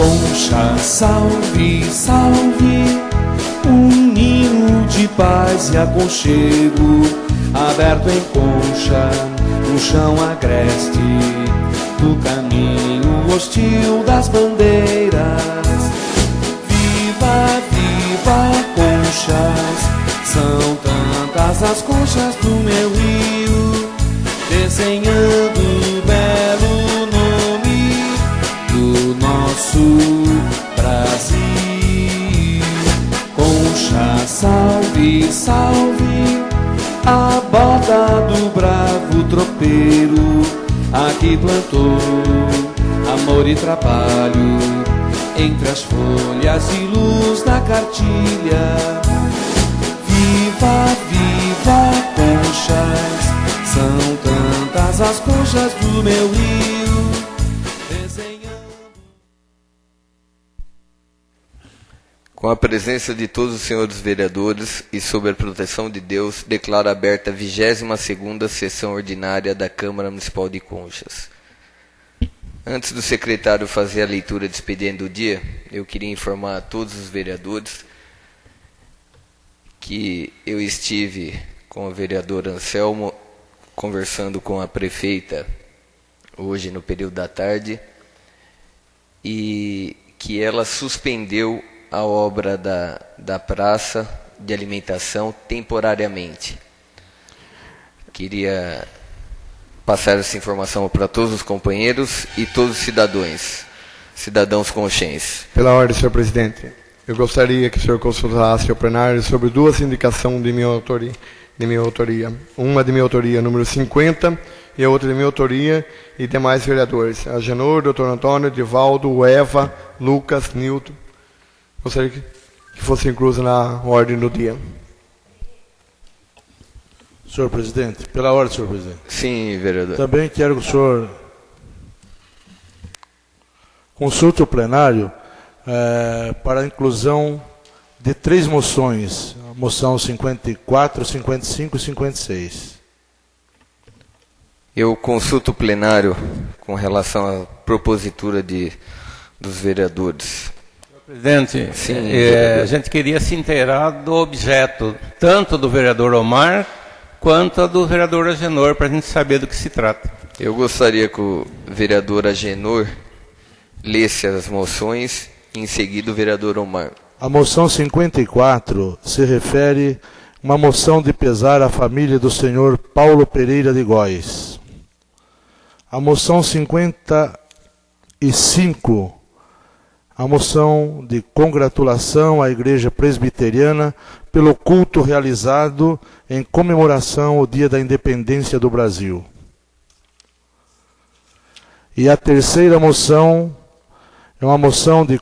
Concha, salve, salve, um ninho de paz e aconchego, aberto em Concha, no chão agreste, do caminho hostil das bandeiras. Viva, viva, conchas, são tantas as conchas do meu rio, desenhando o belo nome do nosso Brasil. Concha, salve, salve, a bota do bravo tropeiro, aqui plantou amor e trabalho, entre as folhas e luz da cartilha. Viva, viva, conchas, são tantas as conchas do meu rio, desenhando. Com a presença de todos os senhores vereadores e sob a proteção de Deus, declaro aberta a 22ª sessão ordinária da Câmara Municipal de Conchas. Antes do secretário fazer a leitura de expediente do dia, eu queria informar a todos os vereadores que eu estive com o vereador Anselmo conversando com a prefeita hoje no período da tarde e que ela suspendeu a obra da praça de alimentação temporariamente. Queria passar essa informação para todos os companheiros e todos os cidadãos conchenses. Pela ordem, senhor presidente, eu gostaria que o senhor consultasse o plenário sobre duas indicações de minha autoria. Uma de minha autoria, número 50, e a outra de minha autoria e demais vereadores. Agenor, doutor Antônio, Divaldo, Eva, Lucas, Nilton. Gostaria que fosse incluso na ordem do dia. Senhor presidente, pela ordem, senhor presidente. Sim, vereador. Também quero que o senhor consulte o plenário para a inclusão de 3 moções. A moção 54, 55 e 56. Eu consulto o plenário com relação à propositura dos vereadores. Presidente, Sim, a gente queria se inteirar do objeto, tanto do vereador Omar, quanto do vereador Agenor, para a gente saber do que se trata. Eu gostaria que o vereador Agenor lesse as moções e em seguida o vereador Omar. A moção 54 se refere a uma moção de pesar à família do senhor Paulo Pereira de Góes. A moção 55, a moção de congratulação à Igreja Presbiteriana pelo culto realizado em comemoração ao Dia da Independência do Brasil. E a terceira moção é uma moção de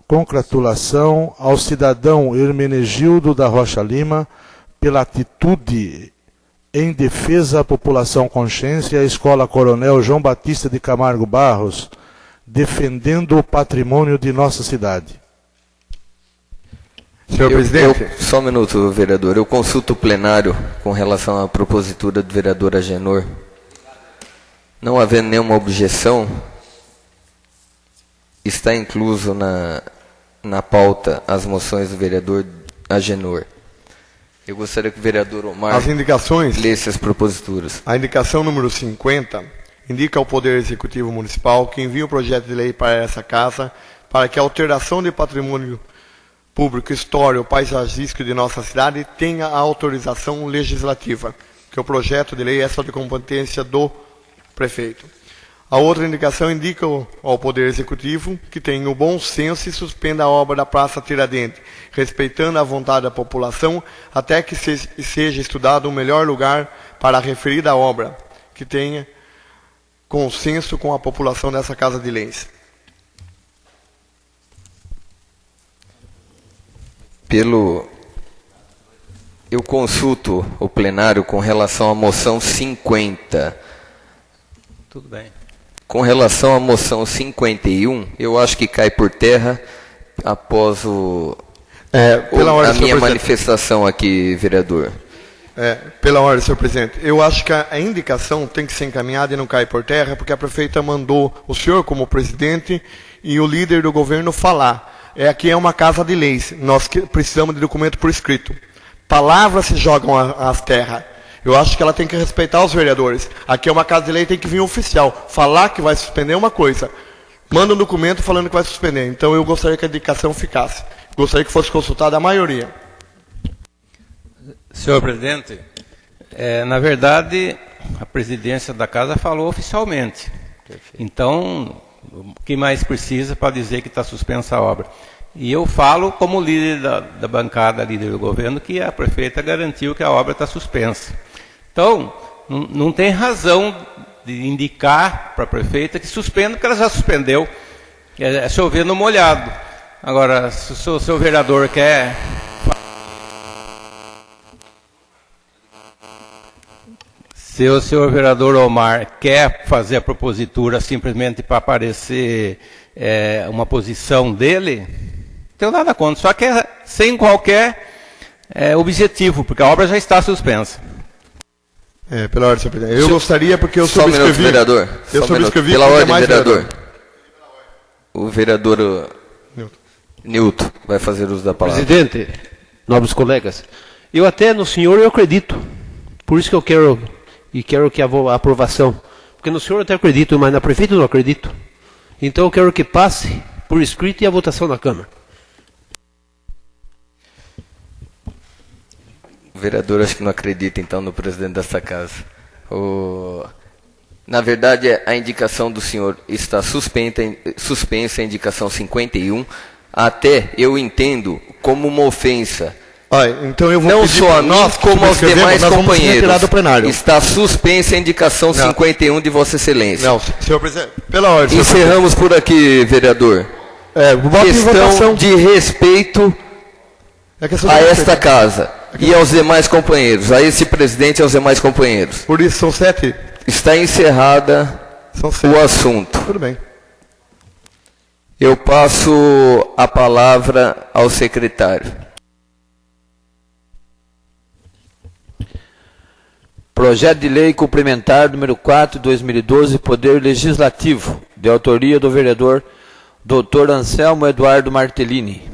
congratulação ao cidadão Hermenegildo da Rocha Lima pela atitude em defesa da população conchense e à Escola Coronel João Batista de Camargo Barros, defendendo o patrimônio de nossa cidade. Senhor presidente. Só um minuto, vereador. Eu consulto o plenário com relação à propositura do vereador Agenor. Não havendo nenhuma objeção, está incluso na pauta as moções do vereador Agenor. Eu gostaria que o vereador Omar As indicações, lesse as proposituras. a indicação número 50 indica ao Poder Executivo Municipal que envia um projeto de lei para essa casa para que a alteração de patrimônio público, histórico, paisagístico de nossa cidade tenha a autorização legislativa, que o projeto de lei é só de competência do prefeito. A outra indicação indica ao Poder Executivo que tenha o bom senso e suspenda a obra da Praça Tiradentes, respeitando a vontade da população, até que seja estudado o melhor lugar para a referida obra, que tenha consenso com a população dessa Casa de Leis. Eu consulto o plenário com relação à moção 50. Tudo bem. Com relação à moção 51, eu acho que cai por terra após a minha manifestação aqui, vereador. Pela ordem, senhor presidente. Eu acho que a indicação tem que ser encaminhada e não cair por terra, porque a prefeita mandou o senhor como presidente e o líder do governo falar. Aqui é uma casa de leis, nós precisamos de documento por escrito. Palavras se jogam às terras. Eu acho que ela tem que respeitar os vereadores. Aqui é uma casa de lei, tem que vir um oficial. Falar que vai suspender é uma coisa. Manda um documento falando que vai suspender. Então eu gostaria que a indicação ficasse. Gostaria que fosse consultada a maioria. Senhor presidente, na verdade, a presidência da casa falou oficialmente. Então, o que mais precisa para dizer que está suspensa a obra? E eu falo como líder da bancada, líder do governo, que a prefeita garantiu que a obra está suspensa. Então, não tem razão de indicar para a prefeita que suspenda, porque ela já suspendeu. É chover no molhado. Agora, se o seu vereador quer... Se o senhor vereador Omar quer fazer a propositura simplesmente para aparecer uma posição dele, não tenho nada contra, só que é sem qualquer objetivo, porque a obra já está suspensa. Pela ordem, senhor presidente. Eu gostaria, porque eu Só um minuto, vereador. Eu subscrevi pela ordem, mais vereador. O vereador Nilton vai fazer uso da palavra. Presidente, nobres colegas, eu até no senhor eu acredito. Por isso que eu quero que a aprovação. Porque no senhor eu até acredito, mas na prefeita eu não acredito. Então eu quero que passe por escrito e a votação na Câmara. O vereador acho que não acredita, então, no presidente dessa casa. Na verdade, a indicação do senhor está suspensa, a indicação 51. Até eu entendo como uma ofensa. Então eu vou não pedir só a nós, como aos demais companheiros. Do plenário. Está suspensa a indicação 51 de Vossa Excelência. Não, senhor presidente, pela ordem. Encerramos por aqui, vereador. Questão de respeito a esta casa e aos demais companheiros, a esse presidente e aos demais companheiros. Por isso são 7. Está encerrada o assunto. Tudo bem. Eu passo a palavra ao secretário. Projeto de Lei Complementar número 4, 2012, Poder Legislativo, de autoria do vereador Dr. Anselmo Eduardo Martellini.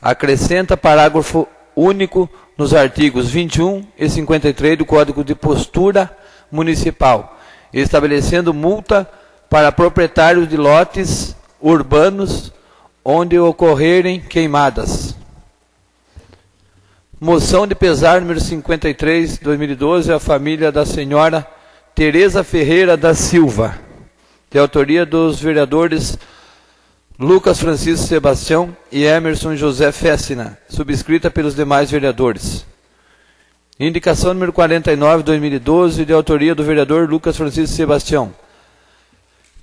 Acrescenta parágrafo único nos artigos 21 e 53 do Código de Postura Municipal, estabelecendo multa para proprietários de lotes urbanos onde ocorrerem queimadas. Moção de pesar número 53, 2012, a família da senhora Tereza Ferreira da Silva, de autoria dos vereadores Lucas Francisco Sebastião e Emerson José Fessina, subscrita pelos demais vereadores. Indicação número 49, 2012, de autoria do vereador Lucas Francisco Sebastião.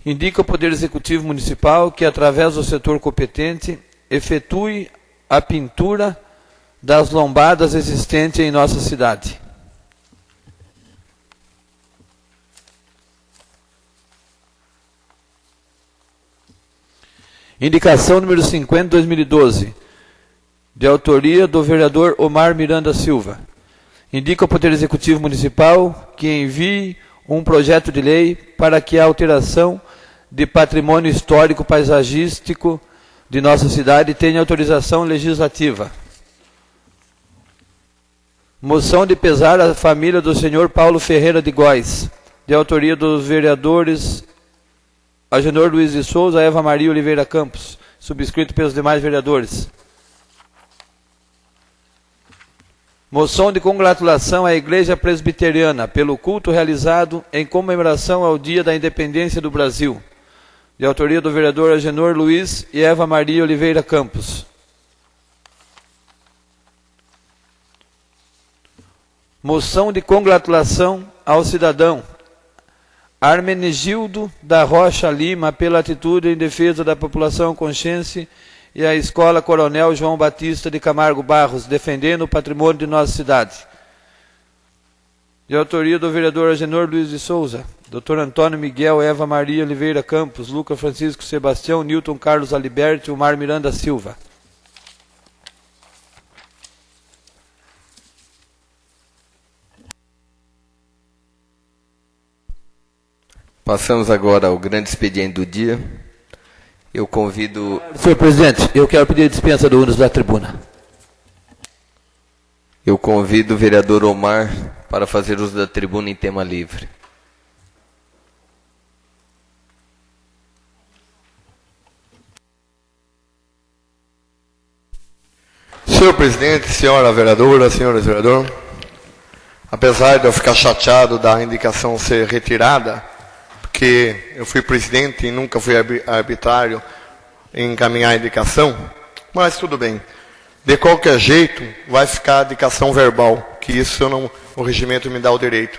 Indica o Poder Executivo Municipal que, através do setor competente, efetue a pintura das lombadas existentes em nossa cidade. Indicação número 50, 2012, de autoria do vereador Omar Miranda Silva. Indica ao Poder Executivo Municipal que envie um projeto de lei para que a alteração de patrimônio histórico paisagístico de nossa cidade tenha autorização legislativa. Moção de pesar à família do senhor Paulo Ferreira de Góes, de autoria dos vereadores Agenor Luiz de Souza, Eva Maria Oliveira Campos, subscrito pelos demais vereadores. Moção de congratulação à Igreja Presbiteriana pelo culto realizado em comemoração ao Dia da Independência do Brasil, de autoria do vereador Agenor Luiz e Eva Maria Oliveira Campos. Moção de congratulação ao cidadão Armenegildo da Rocha Lima pela atitude em defesa da população consciente e a Escola Coronel João Batista de Camargo Barros, defendendo o patrimônio de nossa cidade. De autoria do vereador Agenor Luiz de Souza, Dr. Antônio Miguel, Eva Maria Oliveira Campos, Lucas Francisco Sebastião, Nilton Carlos Aliberti e Omar Miranda Silva. Passamos agora ao grande expediente do dia, Eu convido... Senhor presidente, eu quero pedir dispensa do uso da tribuna. Eu convido o vereador Omar para fazer uso da tribuna em tema livre. Senhor presidente, senhora vereadora, senhores vereadores, apesar de eu ficar chateado da indicação ser retirada, porque eu fui presidente e nunca fui arbitrário em encaminhar a indicação, mas tudo bem. De qualquer jeito, vai ficar a indicação verbal, que isso o regimento me dá o direito.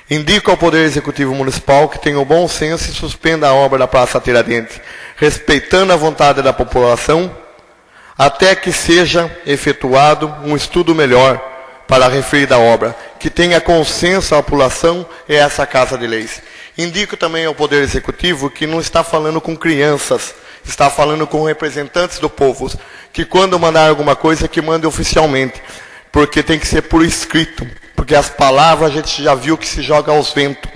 Indico ao Poder Executivo Municipal que tenha o bom senso e suspenda a obra da Praça Tiradentes, respeitando a vontade da população, até que seja efetuado um estudo melhor para a referida obra, que tenha consenso à população e a essa Casa de Leis. Indico também ao Poder Executivo que não está falando com crianças, está falando com representantes do povo, que quando mandar alguma coisa, que mande oficialmente, porque tem que ser por escrito, porque as palavras a gente já viu que se joga aos ventos.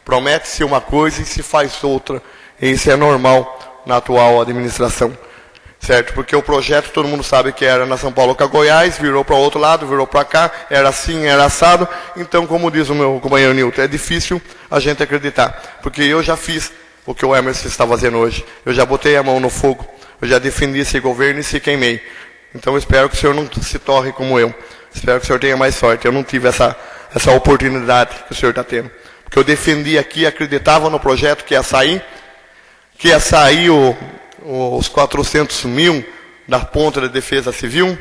Promete-se uma coisa e se faz outra, e isso é normal na atual administração. Certo? Porque o projeto, todo mundo sabe que era na São Paulo com a Goiás, virou para o outro lado, virou para cá, era assim, era assado. Então, como diz o meu companheiro Nilton, é difícil a gente acreditar. Porque eu já fiz o que o Emerson está fazendo hoje. Eu já botei a mão no fogo, eu já defendi esse governo e se queimei. Então, eu espero que o senhor não se torre como eu. Espero que o senhor tenha mais sorte. Eu não tive essa oportunidade que o senhor está tendo. Porque eu defendi aqui, acreditava no projeto que ia sair os 400 mil da ponta da Defesa Civil,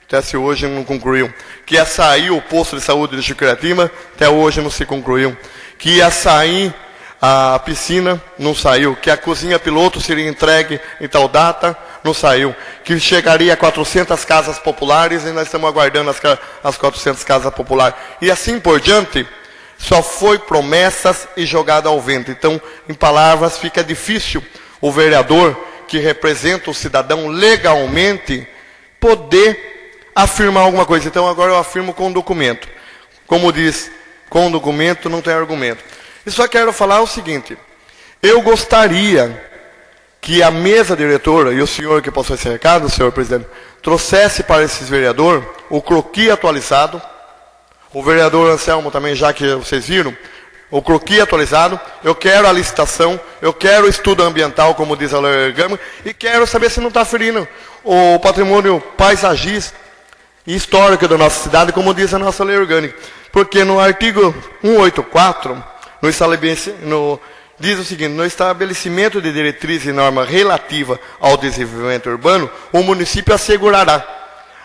até se hoje não concluiu. Que ia sair o posto de saúde de Chicoratima, até hoje não se concluiu. Que ia sair a piscina, não saiu. Que a cozinha piloto seria entregue em tal data, não saiu. Que chegaria a 400 casas populares e nós estamos aguardando as 400 casas populares. E assim por diante, só foi promessas e jogada ao vento. Então, em palavras, fica difícil o vereador que representa o cidadão legalmente, poder afirmar alguma coisa. Então, agora eu afirmo com documento. Como diz, com documento não tem argumento. E só quero falar o seguinte, eu gostaria que a mesa diretora, e o senhor que passou esse recado, senhor presidente, trouxesse para esses vereadores o croquis atualizado, o vereador Anselmo também, já que vocês viram, o croquis atualizado, eu quero a licitação, eu quero o estudo ambiental, como diz a lei orgânica, e quero saber se não está ferindo o patrimônio paisagista e histórico da nossa cidade, como diz a nossa lei orgânica. Porque no artigo 184, diz o seguinte, no estabelecimento de diretrizes e normas relativas ao desenvolvimento urbano, o município assegurará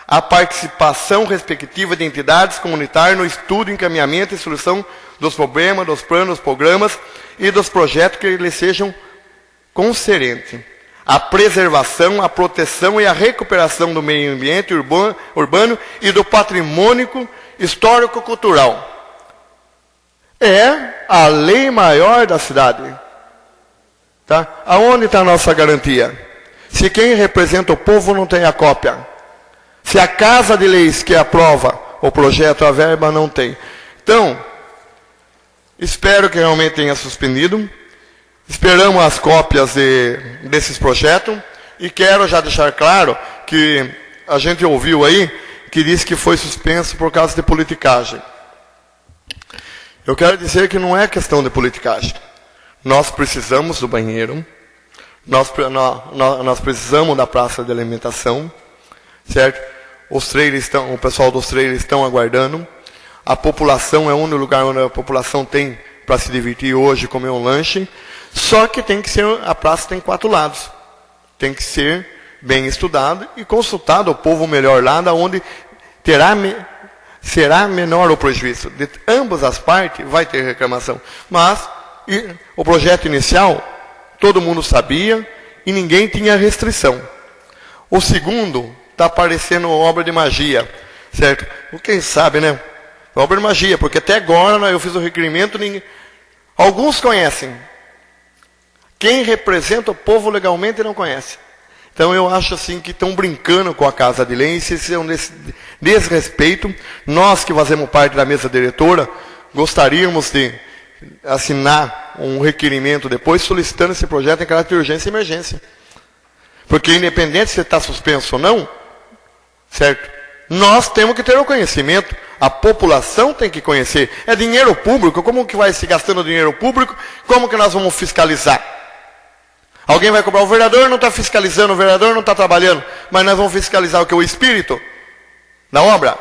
a participação respectiva de entidades comunitárias no estudo, encaminhamento e solução dos problemas, dos planos, dos programas e dos projetos que lhes sejam concernentes. A preservação, a proteção e a recuperação do meio ambiente urbano e do patrimônio histórico-cultural. É a lei maior da cidade. Tá? Aonde está a nossa garantia? Se quem representa o povo não tem a cópia. Se a Casa de Leis que aprova o projeto, a verba não tem. Então, espero que realmente tenha suspendido. Esperamos as cópias desses projetos. E quero já deixar claro que a gente ouviu aí que diz que foi suspenso por causa de politicagem. Eu quero dizer que não é questão de politicagem. Nós precisamos do banheiro. Nós precisamos da praça de alimentação. Certo? O pessoal dos trailers estão aguardando. A população é o único lugar onde a população tem para se divertir hoje, comer um lanche. Só que a praça tem 4 lados. Tem que ser bem estudado e consultado o povo melhor lá, onde será menor o prejuízo. De ambas as partes vai ter reclamação. Mas o projeto inicial, todo mundo sabia e ninguém tinha restrição. O segundo está parecendo obra de magia, certo? Quem sabe, né? Obra de magia, porque até agora eu fiz o requerimento, alguns conhecem. Quem representa o povo legalmente não conhece. Então eu acho assim que estão brincando com a Casa de Leis, isso é um desrespeito. Nós que fazemos parte da mesa diretora, gostaríamos de assinar um requerimento depois solicitando esse projeto em caráter de urgência e emergência. Porque independente se está suspenso ou não, certo? Nós temos que ter o conhecimento, a população tem que conhecer. É dinheiro público, como que vai se gastando dinheiro público? Como que nós vamos fiscalizar? Alguém vai cobrar, o vereador não está fiscalizando, o vereador não está trabalhando, mas nós vamos fiscalizar o que? O espírito da obra?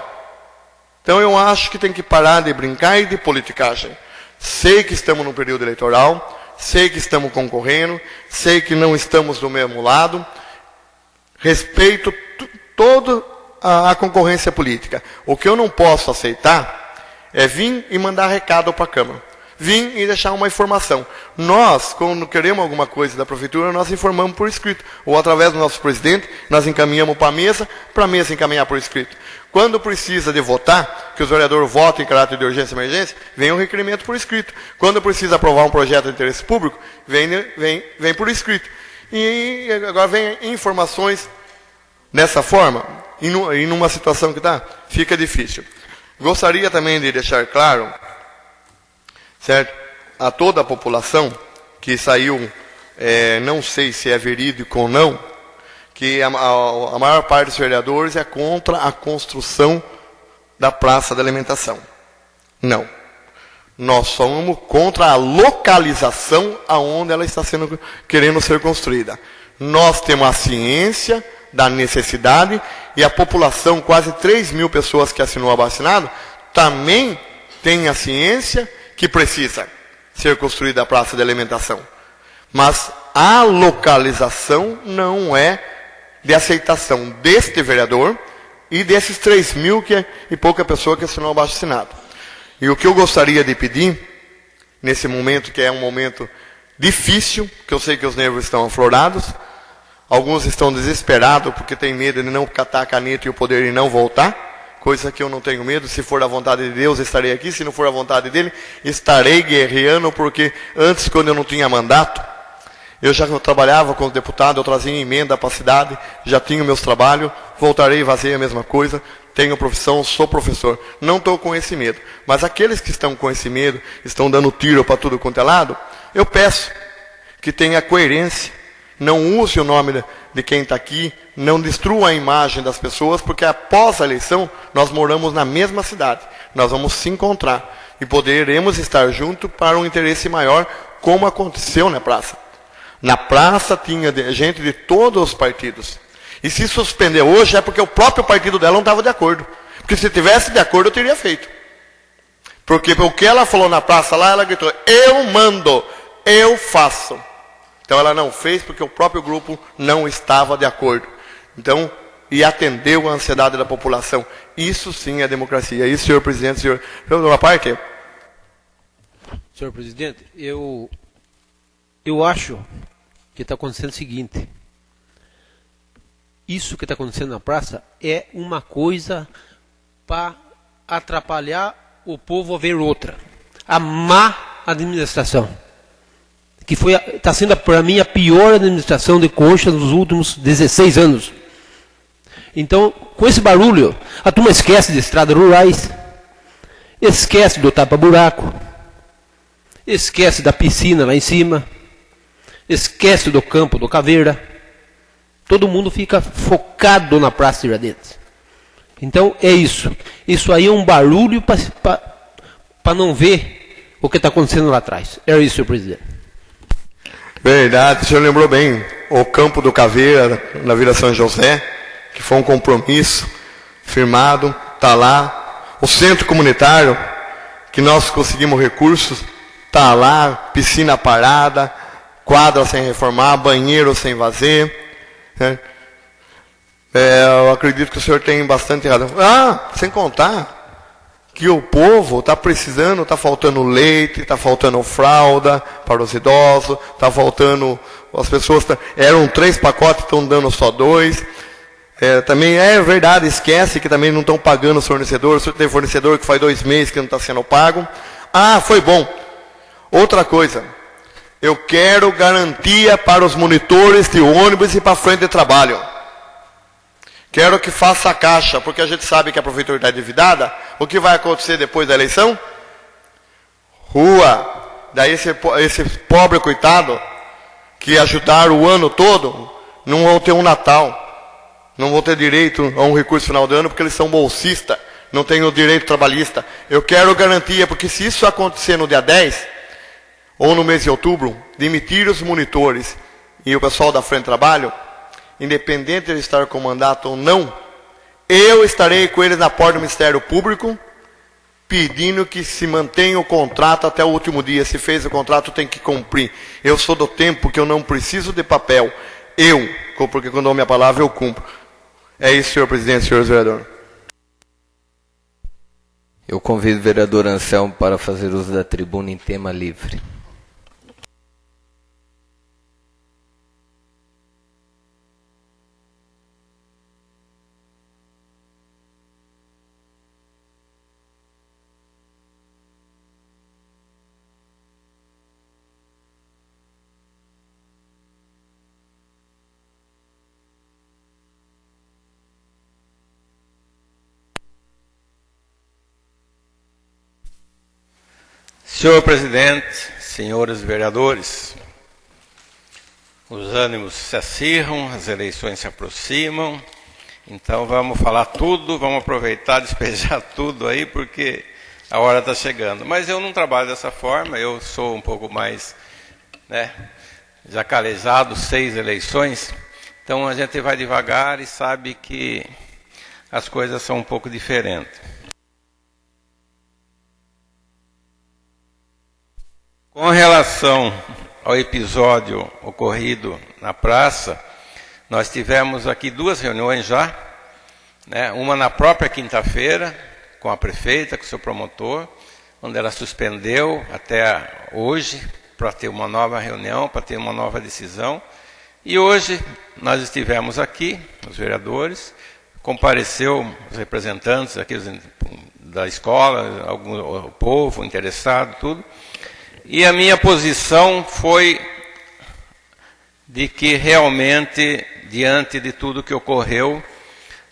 Então eu acho que tem que parar de brincar e de politicagem. Sei que estamos no período eleitoral, sei que estamos concorrendo, sei que não estamos do mesmo lado, respeito toda a concorrência política. O que eu não posso aceitar é vir e mandar recado para a Câmara. Vir e deixar uma informação. Nós, quando queremos alguma coisa da Prefeitura, nós informamos por escrito. Ou através do nosso presidente, nós encaminhamos para a mesa encaminhar por escrito. Quando precisa de votar, que os vereadores votem em caráter de urgência e emergência, vem um requerimento por escrito. Quando precisa aprovar um projeto de interesse público, vem por escrito. E agora vem informações dessa forma, e numa situação que fica difícil. Gostaria também de deixar claro, certo, a toda a população que saiu, não sei se é verídico ou não, que a maior parte dos vereadores é contra a construção da praça da alimentação. Não. Nós somos contra a localização aonde ela está querendo ser construída. Nós temos a ciência da necessidade e a população, quase 3 mil pessoas que assinou o abaixo-assinado, também tem a ciência que precisa ser construída a praça de alimentação. Mas a localização não é de aceitação deste vereador e desses 3 mil e pouca pessoa que assinou o abaixo-assinado. E o que eu gostaria de pedir, nesse momento, que é um momento difícil, que eu sei que os nervos estão aflorados, alguns estão desesperados porque têm medo de não catar a caneta e o poder e não voltar, coisa que eu não tenho medo. Se for da vontade de Deus, estarei aqui. Se não for a vontade dele, estarei guerreando, porque antes, quando eu não tinha mandato, eu já trabalhava como deputado, eu trazia emenda para a cidade, já tinha meus trabalhos, voltarei e fazer a mesma coisa, tenho profissão, sou professor. Não estou com esse medo. Mas aqueles que estão com esse medo, estão dando tiro para tudo quanto é lado, eu peço que tenha coerência, não use o nome de quem está aqui, não destrua a imagem das pessoas, porque após a eleição, nós moramos na mesma cidade. Nós vamos se encontrar e poderemos estar juntos para um interesse maior, como aconteceu na praça. Na praça tinha gente de todos os partidos. E se suspender hoje é porque o próprio partido dela não estava de acordo. Porque se tivesse de acordo, eu teria feito. Porque o que ela falou na praça lá, ela gritou, eu mando, eu faço. Então ela não fez porque o próprio grupo não estava de acordo. Então, e atendeu a ansiedade da população. Isso sim é democracia. Isso, senhor presidente, senhor uma parte. Senhor presidente, eu acho que está acontecendo o seguinte. Isso que está acontecendo na praça é uma coisa para atrapalhar o povo a ver outra. A má administração. Que está sendo para mim a pior administração de Conchas nos últimos 16 anos. Então, com esse barulho, a turma esquece de estradas rurais, esquece do tapa-buraco, esquece da piscina lá em cima, esquece do campo do Caveira. Todo mundo fica focado na Praça Tiradentes. Então, é isso. Isso aí é um barulho para não ver o que está acontecendo lá atrás. É isso, senhor presidente. Verdade, o senhor lembrou bem. O campo do Caveira, na Vila São José, que foi um compromisso firmado, está lá. O centro comunitário, que nós conseguimos recursos, está lá. Piscina parada, quadra sem reformar, banheiro sem fazer. Né? Eu acredito que o senhor tem bastante razão. Sem contar que o povo está precisando, está faltando leite, está faltando fralda para os idosos, está faltando, as pessoas, eram 3 pacotes, estão dando só 2. Também é verdade, esquece que também não estão pagando os fornecedores, tem fornecedor que faz 2 meses que não está sendo pago. Foi bom. Outra coisa, eu quero garantia para os monitores de ônibus e para frente de trabalho. Quero que faça a caixa, porque a gente sabe que a prefeitura está endividada. O que vai acontecer depois da eleição? Rua. Daí esse pobre coitado, que ajudaram o ano todo, não vão ter um Natal, não vão ter direito a um recurso final de ano porque eles são bolsistas, não têm o direito trabalhista. Eu quero garantia, porque se isso acontecer no dia 10, ou no mês de outubro, demitir os monitores e o pessoal da frente de trabalho, independente de estar com mandato ou não, eu estarei com eles na porta do Ministério Público, pedindo que se mantenha o contrato até o último dia. Se fez o contrato, tem que cumprir. Eu sou do tempo que eu não preciso de papel. Porque quando dou minha palavra, eu cumpro. É isso, senhor presidente, senhores vereadores. Eu convido o vereador Anselmo para fazer uso da tribuna em tema livre. Senhor presidente, senhores vereadores, os ânimos se acirram, as eleições se aproximam, então vamos falar tudo, vamos aproveitar, despejar tudo aí, porque a hora está chegando. Mas eu não trabalho dessa forma, eu sou um pouco mais, já calejado, 6 eleições, então a gente vai devagar e sabe que as coisas são um pouco diferentes. Com relação ao episódio ocorrido na praça, nós tivemos aqui 2 reuniões já, uma na própria quinta-feira, com a prefeita, com o seu promotor, onde ela suspendeu até hoje, para ter uma nova reunião, para ter uma nova decisão. E hoje nós estivemos aqui, os vereadores, compareceu os representantes aqui da escola, o povo interessado, tudo. E a minha posição foi de que realmente, diante de tudo que ocorreu,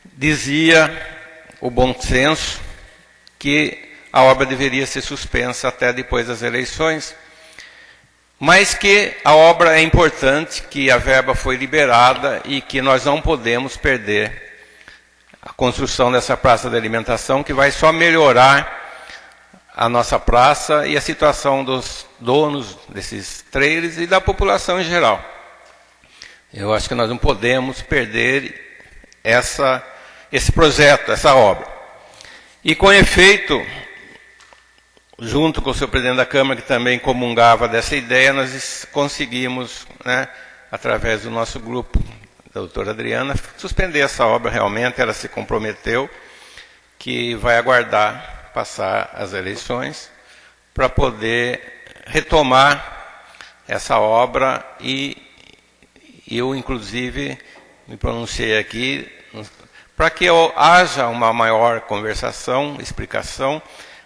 dizia o bom senso que a obra deveria ser suspensa até depois das eleições, mas que a obra é importante, que a verba foi liberada e que nós não podemos perder a construção dessa praça de alimentação, que vai só melhorar a nossa praça e a situação dos donos desses trailers e da população em geral. Eu acho que nós não podemos perder esse projeto, essa obra. E com efeito, junto com o senhor presidente da Câmara, que também comungava dessa ideia, nós conseguimos, através do nosso grupo, da doutora Adriana, suspender essa obra realmente. Ela se comprometeu que vai aguardar passar as eleições para poder retomar essa obra, e eu, inclusive, me pronunciei aqui para que haja uma maior conversação, explicação,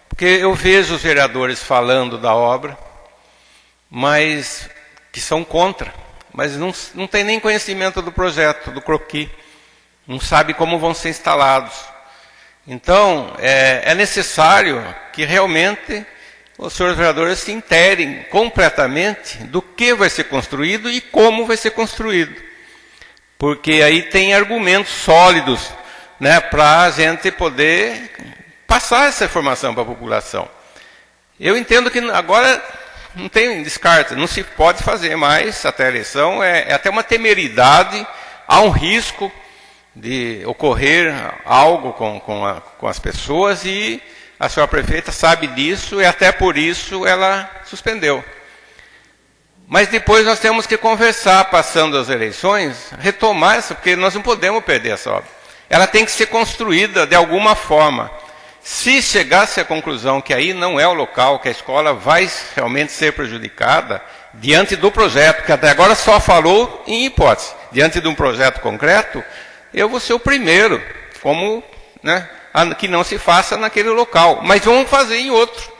porque eu vejo os vereadores falando da obra, mas que são contra, mas não tem nem conhecimento do projeto, do croquis, não sabe como vão ser instalados. Então, é necessário que realmente os senhores vereadores se inteirem completamente do que vai ser construído e como vai ser construído. Porque aí tem argumentos sólidos, para a gente poder passar essa informação para a população. Eu entendo que agora não tem descarte, não se pode fazer mais até a eleição, é até uma temeridade, há um risco de ocorrer algo com as pessoas, e a senhora prefeita sabe disso, e até por isso ela suspendeu. Mas depois nós temos que conversar, passando as eleições, retomar essa, porque nós não podemos perder essa obra. Ela tem que ser construída de alguma forma. Se chegasse à conclusão que aí não é o local, que a escola vai realmente ser prejudicada, diante do projeto, que até agora só falou em hipótese, diante de um projeto concreto, eu vou ser o primeiro, que não se faça naquele local. Mas vamos fazer em outro.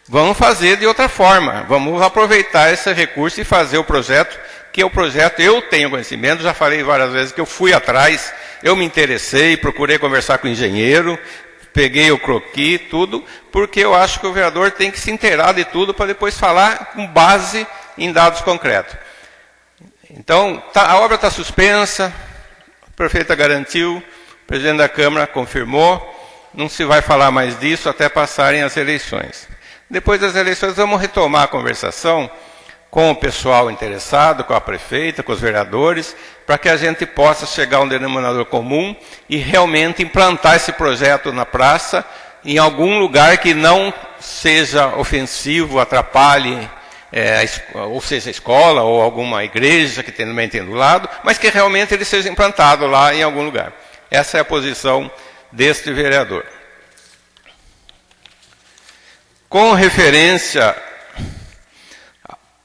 Vamos fazer de outra forma. Vamos aproveitar esse recurso e fazer o projeto, que é o projeto, eu tenho conhecimento, já falei várias vezes que eu fui atrás, eu me interessei, procurei conversar com o engenheiro, peguei o croquis, tudo, porque eu acho que o vereador tem que se inteirar de tudo para depois falar com base em dados concretos. Então, a obra está suspensa, a prefeita garantiu, o presidente da Câmara confirmou, não se vai falar mais disso até passarem as eleições. Depois das eleições, vamos retomar a conversação com o pessoal interessado, com a prefeita, com os vereadores, para que a gente possa chegar a um denominador comum e realmente implantar esse projeto na praça, em algum lugar que não seja ofensivo, atrapalhe, ou seja, a escola ou alguma igreja que também tem do lado, mas que realmente ele seja implantado lá em algum lugar. Essa é a posição deste vereador. Com referência,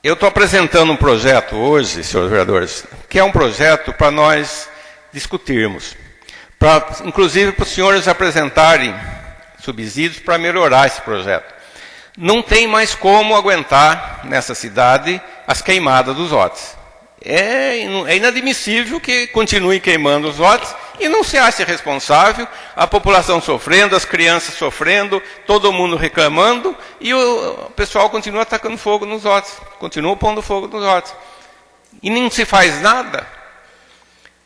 eu estou apresentando um projeto hoje, senhores vereadores, que é um projeto para nós discutirmos, inclusive para os senhores apresentarem subsídios para melhorar esse projeto. Não tem mais como aguentar nessa cidade as queimadas dos lotes. É inadmissível que continue queimando os lotes e não se ache responsável, a população sofrendo, as crianças sofrendo, todo mundo reclamando e o pessoal continua atacando fogo nos lotes, continua pondo fogo nos lotes. E não se faz nada.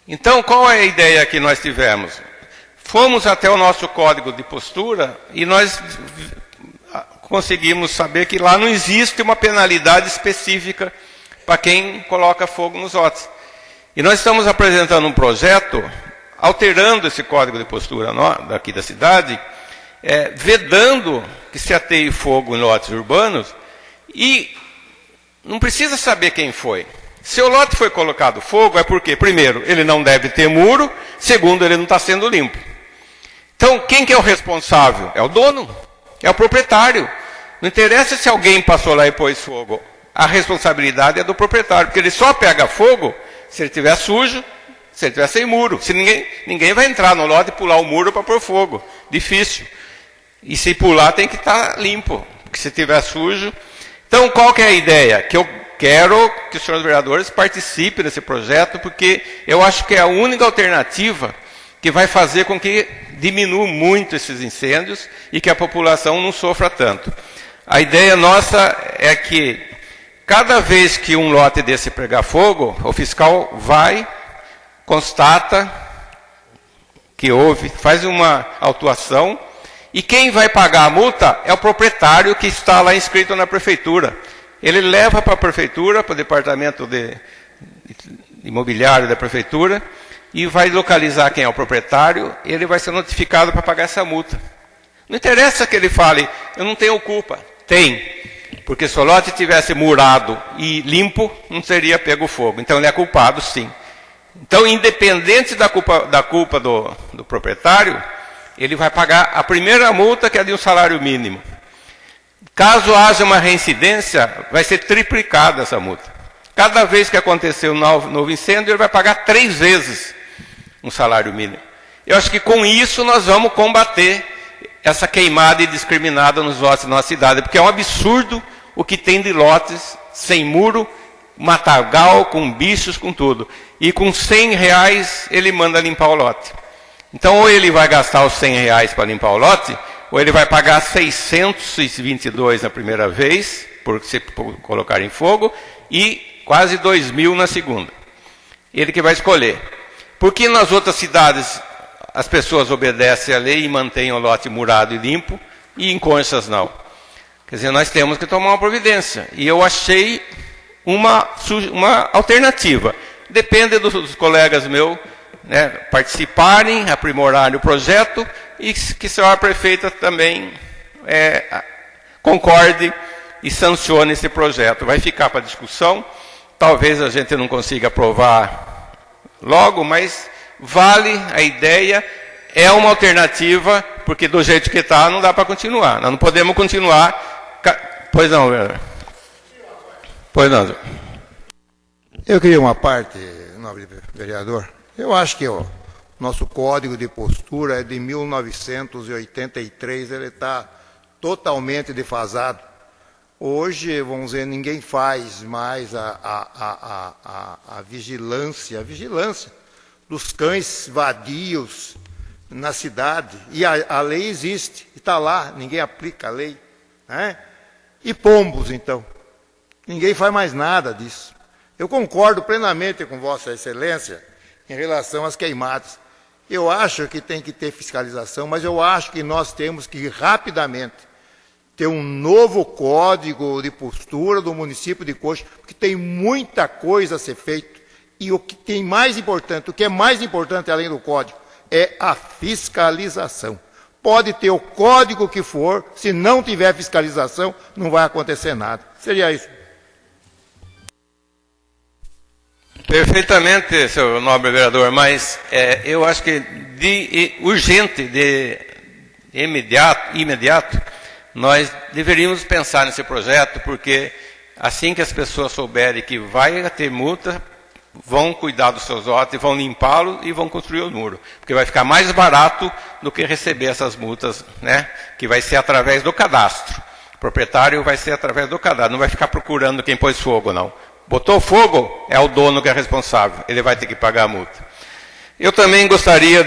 Então, qual é a ideia que nós tivemos? Fomos até o nosso código de postura e nós conseguimos saber que lá não existe uma penalidade específica para quem coloca fogo nos lotes. E nós estamos apresentando um projeto, alterando esse código de postura daqui da cidade, vedando que se ateie fogo em lotes urbanos, e não precisa saber quem foi. Se o lote foi colocado fogo, é porque, primeiro, ele não deve ter muro, segundo, ele não está sendo limpo. Então, quem que é o responsável? É o dono, é o proprietário. Não interessa se alguém passou lá e pôs fogo. A responsabilidade é do proprietário, porque ele só pega fogo se ele estiver sujo, se ele estiver sem muro. Se ninguém vai entrar no lote e pular o muro para pôr fogo. Difícil. E se pular tem que estar limpo, porque se estiver sujo... Então, qual que é a ideia? Que eu quero que os senhores vereadores participem desse projeto, porque eu acho que é a única alternativa que vai fazer com que diminua muito esses incêndios e que a população não sofra tanto. A ideia nossa é que cada vez que um lote desse pegar fogo, o fiscal vai, constata que houve, faz uma autuação, e quem vai pagar a multa é o proprietário que está lá inscrito na prefeitura. Ele leva para a prefeitura, para o departamento de imobiliário da prefeitura, e vai localizar quem é o proprietário, ele vai ser notificado para pagar essa multa. Não interessa que ele fale, eu não tenho culpa. Tem, porque se o lote tivesse murado e limpo, não teria pego fogo. Então ele é culpado, sim. Então, independente da culpa do proprietário, ele vai pagar a primeira multa, que é de um salário mínimo. Caso haja uma reincidência, vai ser triplicada essa multa. Cada vez que acontecer um novo incêndio, ele vai pagar 3 vezes um salário mínimo. Eu acho que com isso nós vamos combater essa queimada indiscriminada nos lotes da nossa cidade, porque é um absurdo o que tem de lotes sem muro, matagal, com bichos, com tudo. E com R$100 ele manda limpar o lote. Então, ou ele vai gastar os R$100 para limpar o lote, ou ele vai pagar 622 na primeira vez, por se colocar em fogo, e quase 2.000 na segunda. Ele que vai escolher. Porque nas outras cidades as pessoas obedecem à lei e mantêm o lote murado e limpo, e em Conchas não. Quer dizer, nós temos que tomar uma providência. E eu achei uma alternativa. Depende dos colegas meus, né, participarem, aprimorarem o projeto, e que a senhora prefeita também concorde e sancione esse projeto. Vai ficar para discussão. Talvez a gente não consiga aprovar logo, mas vale a ideia, é uma alternativa, porque do jeito que está não dá para continuar. Nós não podemos continuar. Pois não, vereador. Pois não. Eu queria uma parte, nobre vereador. Eu acho que o nosso código de postura é de 1983, ele está totalmente defasado. Hoje, vamos dizer, ninguém faz mais a vigilância dos cães vadios na cidade. E a lei existe, está lá, ninguém aplica a lei. Né? E pombos, então. Ninguém faz mais nada disso. Eu concordo plenamente com Vossa Excelência em relação às queimadas. Eu acho que tem que ter fiscalização, mas eu acho que nós temos que rapidamente ter um novo código de postura do município de Coxa, porque tem muita coisa a ser feita. E o que é mais importante além do código, é a fiscalização. Pode ter o código que for, se não tiver fiscalização, não vai acontecer nada. Seria isso. Perfeitamente, senhor nobre vereador, mas eu acho que urgente, imediato, nós deveríamos pensar nesse projeto, porque assim que as pessoas souberem que vai ter multa, vão cuidar dos seus lotes, vão limpá-lo e vão construir o muro. Porque vai ficar mais barato do que receber essas multas, né? Que vai ser através do cadastro. O proprietário vai ser através do cadastro, não vai ficar procurando quem pôs fogo, não. Botou fogo, é o dono que é responsável, ele vai ter que pagar a multa. Eu também gostaria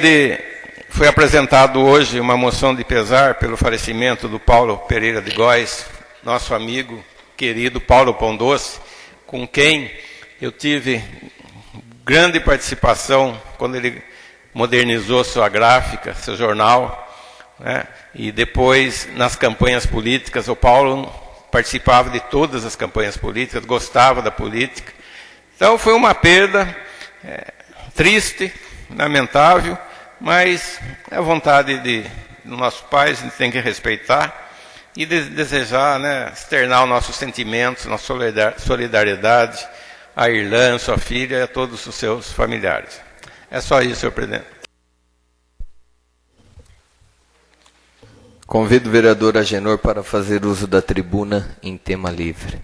foi apresentado hoje uma moção de pesar pelo falecimento do Paulo Pereira de Góes, nosso amigo querido Paulo Pão Doce, com quem eu tive grande participação quando ele modernizou sua gráfica, seu jornal, né? E depois nas campanhas políticas. O Paulo participava de todas as campanhas políticas, gostava da política. Então foi uma perda triste, lamentável, mas é a vontade do nosso pai, a gente tem que respeitar e desejar, né, externar os nossos sentimentos, nossa solidariedade a Irlã, sua filha e a todos os seus familiares. É só isso, senhor presidente. Convido o vereador Agenor para fazer uso da tribuna em tema livre.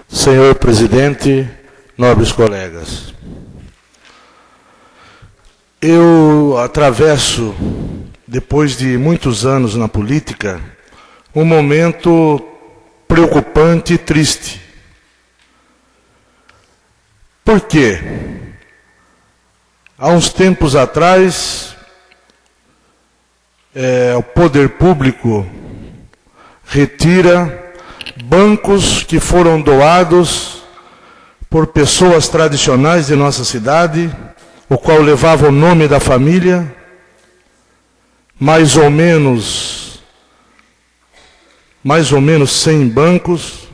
Senhor presidente, nobres colegas, eu atravesso, depois de muitos anos na política, um momento preocupante e triste. Por quê? Há uns tempos atrás, o poder público retira bancos que foram doados por pessoas tradicionais de nossa cidade, o qual levava o nome da família, mais ou menos 100 bancos,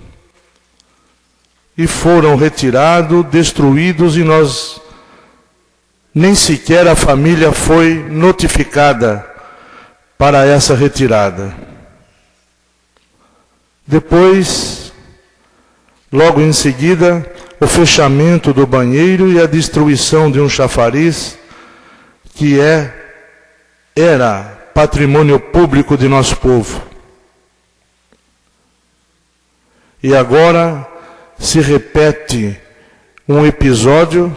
e foram retirados, destruídos, e nem sequer a família foi notificada para essa retirada. Depois, logo em seguida, o fechamento do banheiro e a destruição de um chafariz que era patrimônio público de nosso povo. E agora se repete um episódio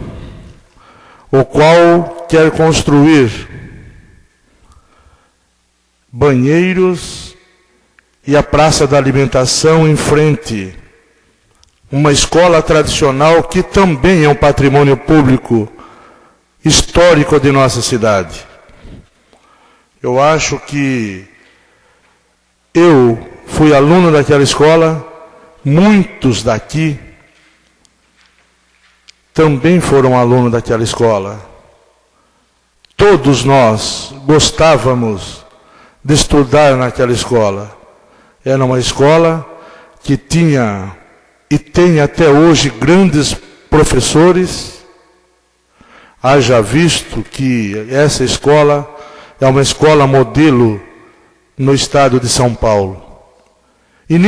o qual quer construir banheiros e a praça da alimentação em frente, uma escola tradicional que também é um patrimônio público histórico de nossa cidade. Eu acho que eu fui aluno daquela escola, muitos daqui também foram alunos daquela escola. Todos nós gostávamos de estudar naquela escola. Era uma escola que tinha e tem até hoje grandes professores. Haja visto que essa escola é uma escola modelo no estado de São Paulo. E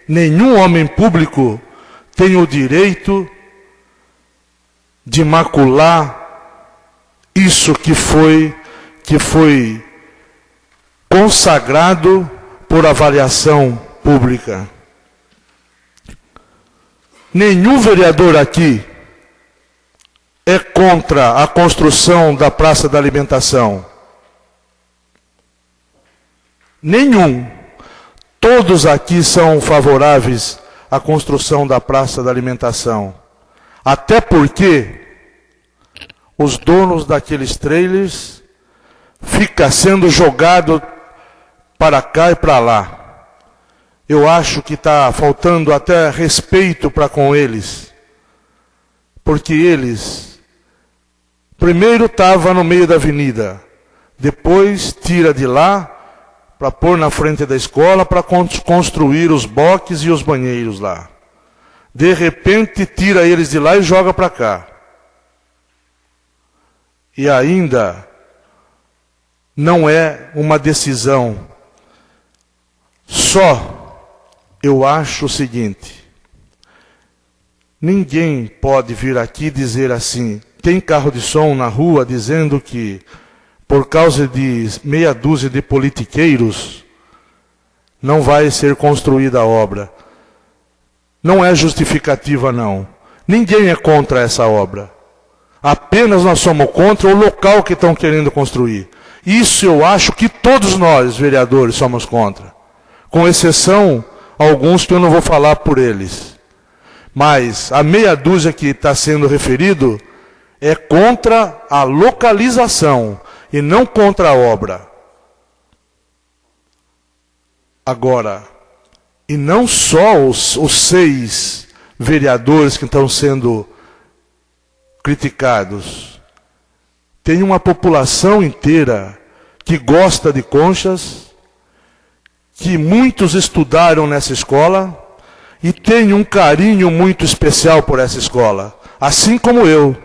nenhum homem público tem o direito de macular isso que foi consagrado por avaliação pública. Nenhum vereador aqui é contra a construção da Praça da Alimentação. Nenhum. Todos aqui são favoráveis à construção da Praça da Alimentação. Até porque os donos daqueles trailers fica sendo jogado para cá e para lá. Eu acho que está faltando até respeito para com eles. Porque eles, primeiro estava no meio da avenida, depois tira de lá para pôr na frente da escola para construir os boxes e os banheiros lá. De repente tira eles de lá e joga para cá. E ainda não é uma decisão. Só eu acho o seguinte: ninguém pode vir aqui dizer assim, tem carro de som na rua dizendo que por causa de meia dúzia de politiqueiros não vai ser construída a obra. Não é justificativa, não. Ninguém é contra essa obra. Apenas nós somos contra o local que estão querendo construir. Isso eu acho que todos nós, vereadores, somos contra. Com exceção, alguns que eu não vou falar por eles. Mas a meia dúzia que está sendo referido é contra a localização e não contra a obra. Agora, e não só os 6 vereadores que estão sendo criticados. Tem uma população inteira que gosta de Conchas, que muitos estudaram nessa escola e tem um carinho muito especial por essa escola. Assim como eu,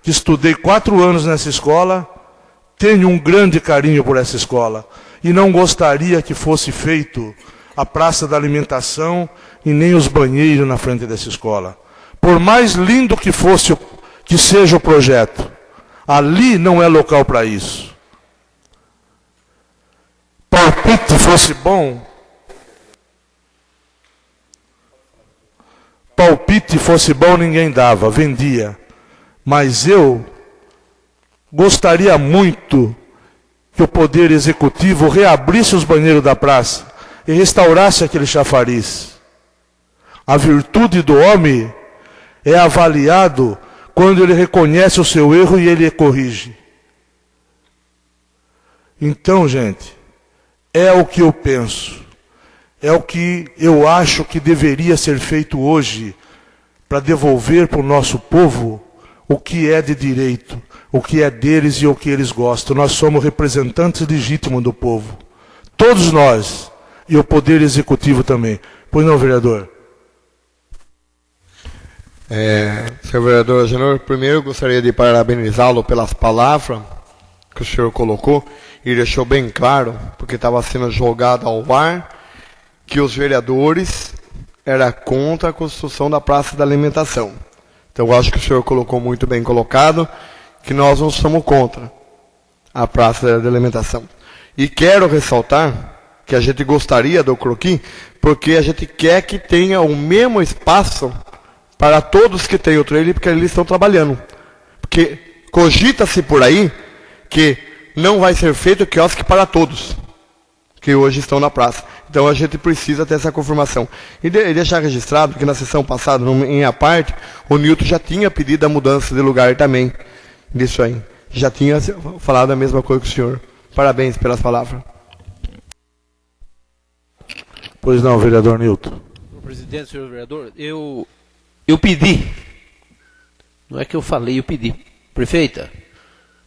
que estudei 4 anos nessa escola, tenho um grande carinho por essa escola e não gostaria que fosse feito a praça da alimentação e nem os banheiros na frente dessa escola. Por mais lindo que fosse, que seja o projeto, ali não é local para isso. Palpite fosse bom, ninguém dava, vendia. Mas eu gostaria muito que o Poder Executivo reabrisse os banheiros da praça e restaurasse aquele chafariz. A virtude do homem é avaliado quando ele reconhece o seu erro e ele corrige. Então, gente, é o que eu penso. É o que eu acho que deveria ser feito hoje para devolver para o nosso povo o que é de direito, o que é deles e o que eles gostam. Nós somos representantes legítimos do povo. Todos nós. E o Poder Executivo também. Pois não, vereador? Senhor vereador Agenor, primeiro eu gostaria de parabenizá-lo pelas palavras que o senhor colocou e deixou bem claro, porque estava sendo jogado ao ar, que os vereadores eram contra a construção da praça da alimentação. Então eu acho que o senhor colocou muito bem colocado, que nós não somos contra a praça da alimentação. E quero ressaltar que a gente gostaria do croquis, porque a gente quer que tenha o mesmo espaço para todos que têm o trailer, porque eles estão trabalhando. Porque cogita-se por aí que não vai ser feito quiosque para todos que hoje estão na praça. Então a gente precisa ter essa confirmação. E deixar registrado que na sessão passada, em a parte, o Nilton já tinha pedido a mudança de lugar também. Disso aí. Já tinha falado a mesma coisa que o senhor. Parabéns pelas palavras. Pois não, vereador Nilton. Senhor presidente, senhor vereador, eu pedi, não é que eu falei, eu pedi, prefeita,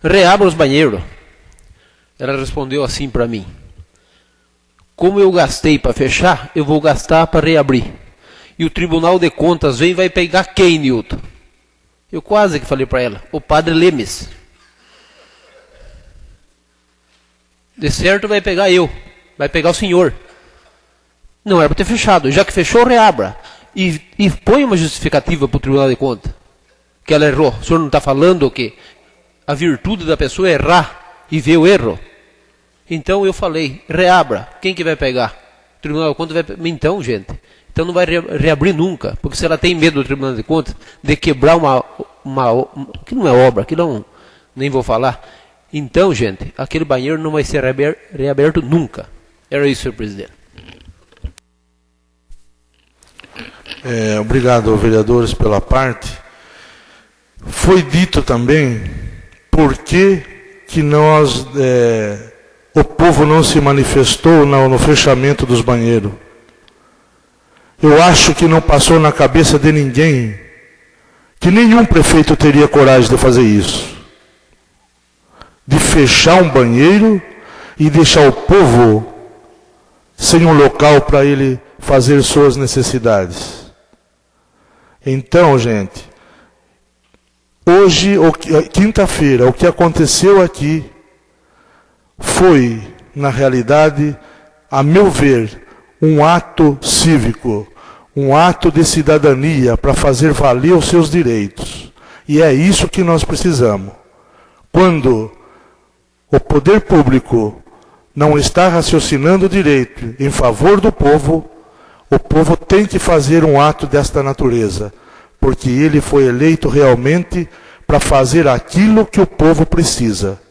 reabra os banheiros. Ela respondeu assim para mim: como eu gastei para fechar, eu vou gastar para reabrir. E o Tribunal de Contas vem e vai pegar quem, Nilton? Eu quase que falei para ela: o padre Lemes. De certo vai pegar eu, vai pegar o senhor. Não era para ter fechado. Já que fechou, reabra. E põe uma justificativa para o Tribunal de Contas. Que ela errou. O senhor não está falando que a virtude da pessoa é errar e ver o erro? Então eu falei, reabra. Quem que vai pegar? O Tribunal de Contas vai... Então, gente, então não vai reabrir nunca. Porque se ela tem medo do Tribunal de Contas de quebrar uma que não é obra, que não... Nem vou falar. Então, gente, aquele banheiro não vai ser reaberto nunca. Era isso, senhor presidente. Obrigado, vereadores, pela parte. Foi dito também por que que o povo não se manifestou no fechamento dos banheiros. Eu acho que não passou na cabeça de ninguém que nenhum prefeito teria coragem de fazer isso. De fechar um banheiro e deixar o povo sem um local para ele fazer suas necessidades. Então, gente, hoje, quinta-feira, o que aconteceu aqui foi, na realidade, a meu ver, um ato cívico, um ato de cidadania para fazer valer os seus direitos. E é isso que nós precisamos. Quando o poder público não está raciocinando direito em favor do povo, o povo tem que fazer um ato desta natureza, porque ele foi eleito realmente para fazer aquilo que o povo precisa.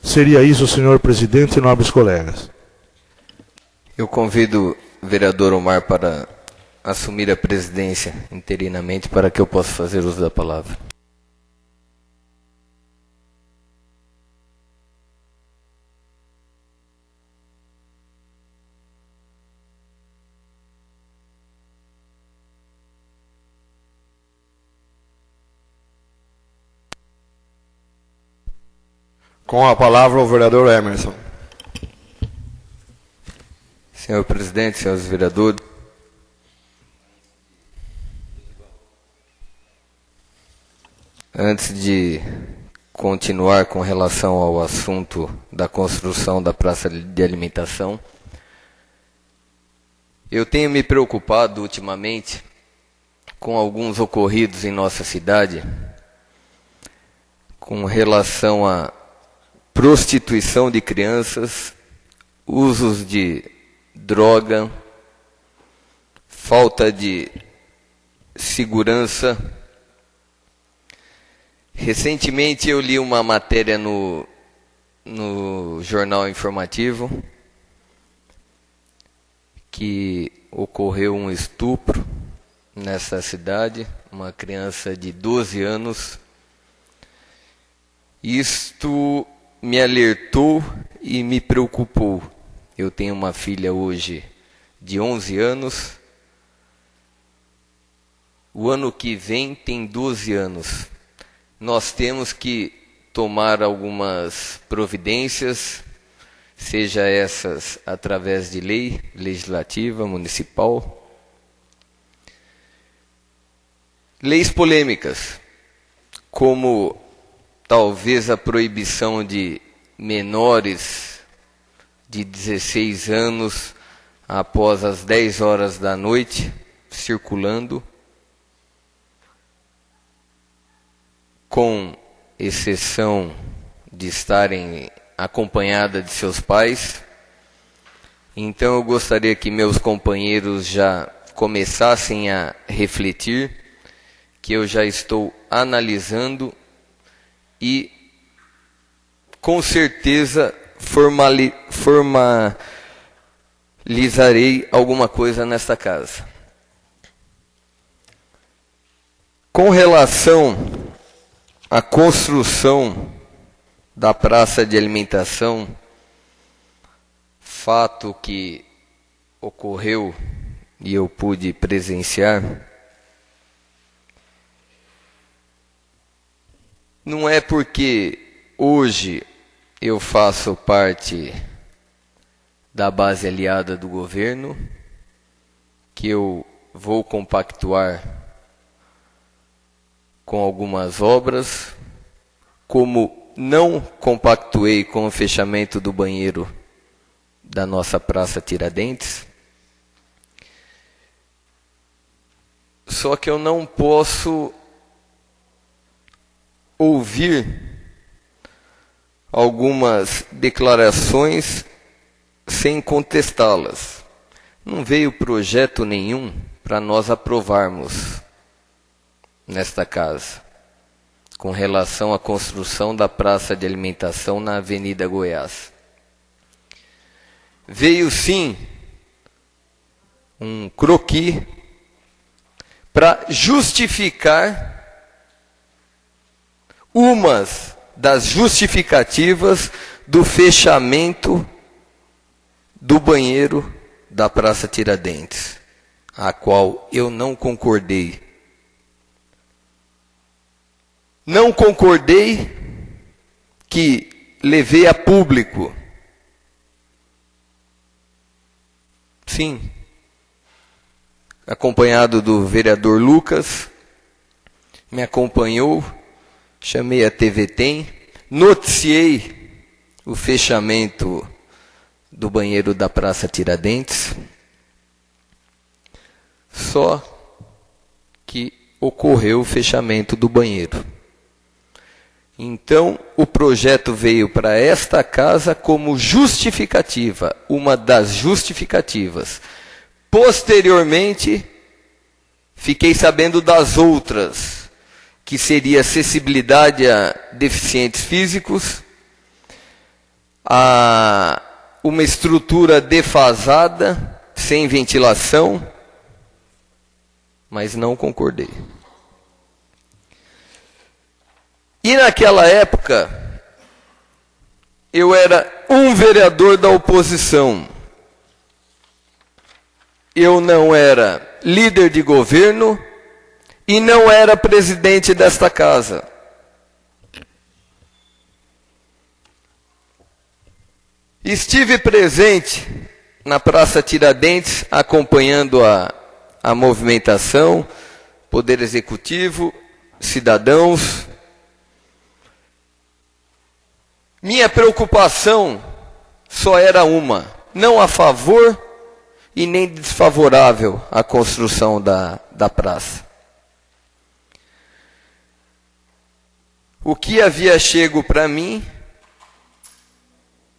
Seria isso, senhor presidente e nobres colegas. Eu convido o vereador Omar para assumir a presidência interinamente para que eu possa fazer uso da palavra. Com a palavra o vereador Emerson. Senhor presidente, senhores vereadores, antes de continuar com relação ao assunto da construção da praça de alimentação, eu tenho me preocupado ultimamente com alguns ocorridos em nossa cidade com relação a prostituição de crianças, usos de droga, falta de segurança. Recentemente eu li uma matéria no jornal informativo que ocorreu um estupro nessa cidade, uma criança de 12 anos. Isto me alertou e me preocupou. Eu tenho uma filha hoje de 11 anos. O ano que vem tem 12 anos. Nós temos que tomar algumas providências, seja essas através de lei legislativa, municipal. Leis polêmicas, como talvez a proibição de menores de 16 anos após as 10 horas da noite circulando, com exceção de estarem acompanhada de seus pais. Então eu gostaria que meus companheiros já começassem a refletir, que eu já estou analisando e com certeza formalizarei alguma coisa nesta casa. Com relação à construção da praça de alimentação, fato que ocorreu e eu pude presenciar, não é porque hoje eu faço parte da base aliada do governo que eu vou compactuar com algumas obras, como não compactuei com o fechamento do banheiro da nossa Praça Tiradentes. Só que eu não posso ouvir algumas declarações sem contestá-las. Não veio projeto nenhum para nós aprovarmos nesta casa, com relação à construção da praça de alimentação na Avenida Goiás. Veio sim um croquis para justificar umas das justificativas do fechamento do banheiro da Praça Tiradentes, a qual eu não concordei. Não concordei que levei a público. Sim, acompanhado do vereador Lucas, me acompanhou, chamei a TV Tem, noticiei o fechamento do banheiro da Praça Tiradentes, só que ocorreu o fechamento do banheiro. Então, o projeto veio para esta casa como justificativa, uma das justificativas. Posteriormente, fiquei sabendo das outras, que seria acessibilidade a deficientes físicos, a uma estrutura defasada, sem ventilação, mas não concordei. E naquela época, eu era um vereador da oposição. Eu não era líder de governo e não era presidente desta casa. Estive presente na Praça Tiradentes, acompanhando a movimentação, Poder Executivo, cidadãos. Minha preocupação só era uma, não a favor e nem desfavorável à construção da praça. O que havia chego para mim,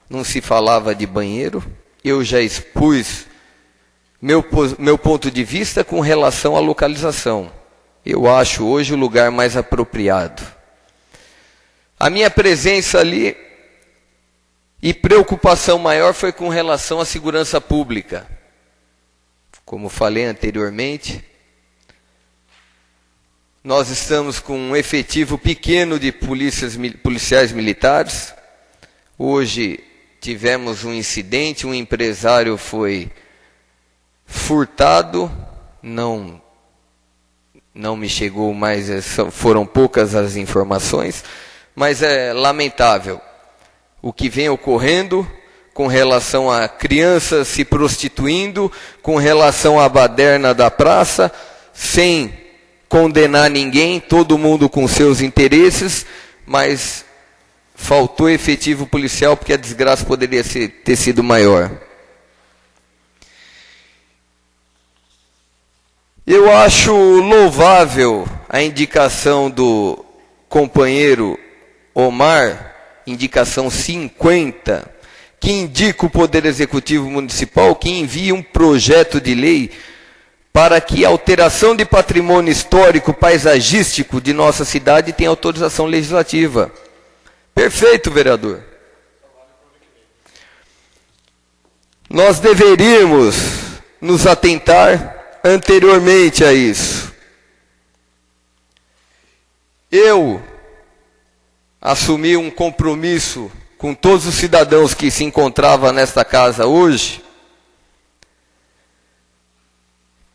não se falava de banheiro, eu já expus meu ponto de vista com relação à localização. Eu acho hoje o lugar mais apropriado. A minha presença ali e preocupação maior foi com relação à segurança pública. Como falei anteriormente, nós estamos com um efetivo pequeno de policiais militares. Hoje tivemos um incidente, um empresário foi furtado, não me chegou mais, foram poucas as informações, mas é lamentável o que vem ocorrendo com relação a crianças se prostituindo, com relação à baderna da praça, sem condenar ninguém, todo mundo com seus interesses, mas faltou efetivo policial porque a desgraça poderia ter sido maior. Eu acho louvável a indicação do companheiro Omar, indicação 50, que indica o Poder Executivo Municipal que envie um projeto de lei para que a alteração de patrimônio histórico paisagístico de nossa cidade tenha autorização legislativa. Perfeito, vereador. Nós deveríamos nos atentar anteriormente a isso. Eu assumi um compromisso com todos os cidadãos que se encontravam nesta casa hoje,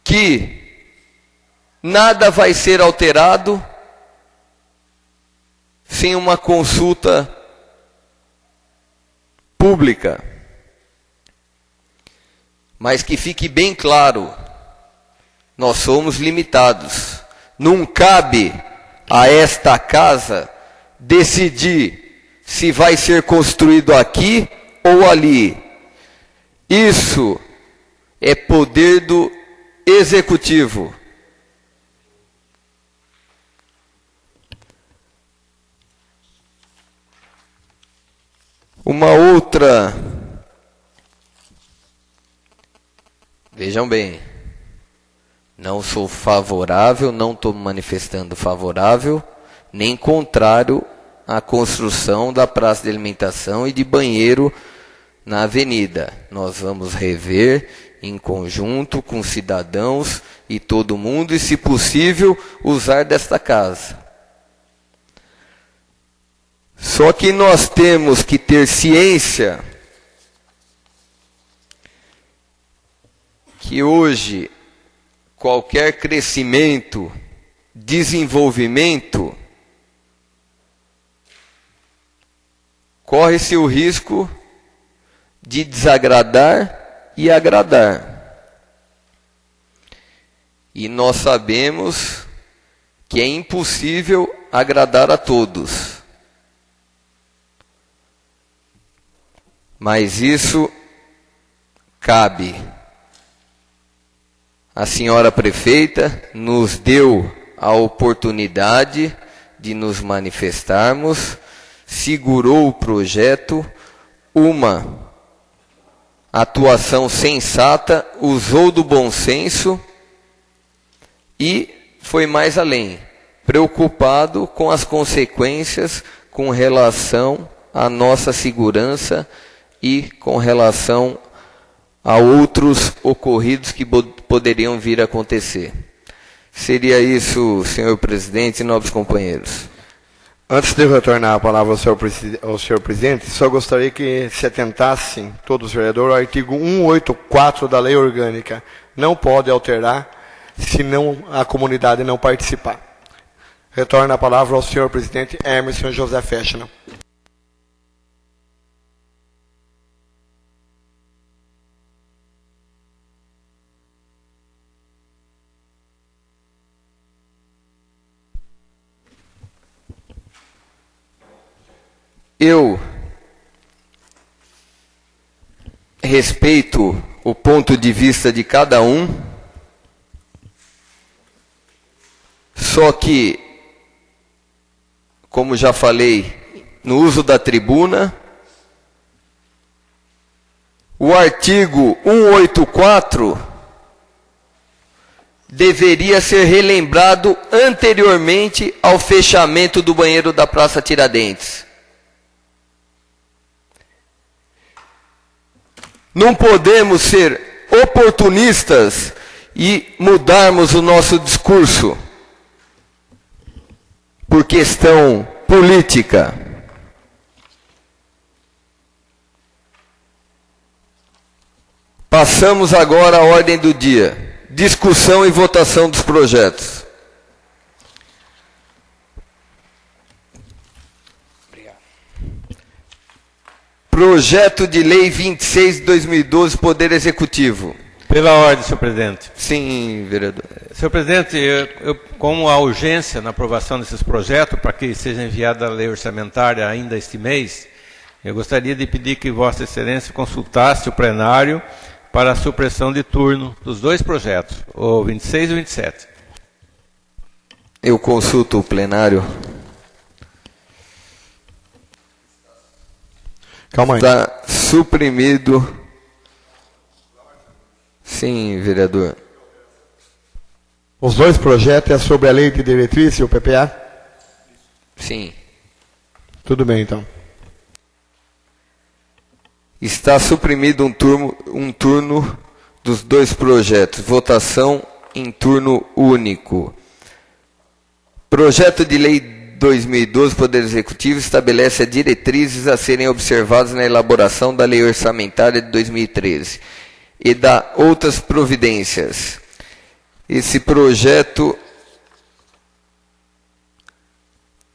que nada vai ser alterado sem uma consulta pública. Mas que fique bem claro, nós somos limitados. Não cabe a esta casa decidir se vai ser construído aqui ou ali. Isso é poder do executivo. Uma outra, vejam bem, não sou favorável, não estou manifestando favorável, nem contrário à construção da praça de alimentação e de banheiro na avenida. Nós vamos rever em conjunto com cidadãos e todo mundo e, se possível, usar desta casa. Só que nós temos que ter ciência que hoje qualquer crescimento, desenvolvimento, corre-se o risco de desagradar e agradar. E nós sabemos que é impossível agradar a todos. Mas isso cabe. A senhora prefeita nos deu a oportunidade de nos manifestarmos, segurou o projeto, uma atuação sensata, usou do bom senso e foi mais além, preocupado com as consequências com relação à nossa segurança e com relação a outros ocorridos que poderiam vir a acontecer. Seria isso, senhor presidente e nobres companheiros. Antes de eu retornar a palavra ao senhor presidente, só gostaria que se atentassem, todos os vereadores, ao artigo 184 da lei orgânica. Não pode alterar se a comunidade não participar. Retorno a palavra ao senhor presidente Emerson José Fechner. Eu respeito o ponto de vista de cada um, só que, como já falei, no uso da tribuna, o artigo 184 deveria ser relembrado anteriormente ao fechamento do banheiro da Praça Tiradentes. Não podemos ser oportunistas e mudarmos o nosso discurso por questão política. Passamos agora à ordem do dia. Discussão e votação dos projetos. Projeto de Lei 26 de 2012, Poder Executivo. Pela ordem, senhor presidente. Sim, vereador. Senhor presidente, como há urgência na aprovação desses projetos, para que seja enviada a lei orçamentária ainda este mês, eu gostaria de pedir que Vossa Excelência consultasse o plenário para a supressão de turno dos dois projetos, o 26 e o 27. Eu consulto o plenário. Calma aí. Está suprimido. Sim, vereador. Os dois projetos é sobre a lei de diretriz e o PPA? Sim. Tudo bem, então. Está suprimido um turno dos dois projetos. Votação em turno único. Projeto de Lei 2012, Poder Executivo, estabelece as diretrizes a serem observadas na elaboração da Lei Orçamentária de 2013 e dá outras providências. Esse projeto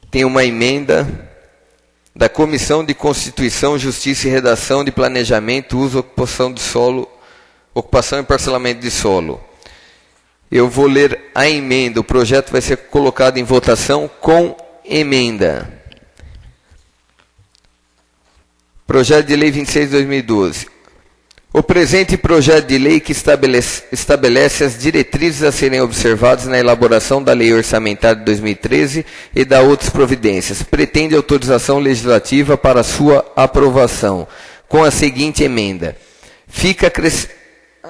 tem uma emenda da Comissão de Constituição, Justiça e Redação de Planejamento, Uso, Ocupação de Solo, Ocupação e Parcelamento de Solo. Eu vou ler a emenda. O projeto vai ser colocado em votação com emenda. Projeto de Lei 26 de 2012. O presente projeto de lei que estabelece as diretrizes a serem observadas na elaboração da Lei Orçamentária de 2013 e da outras providências pretende autorização legislativa para sua aprovação, com a seguinte emenda.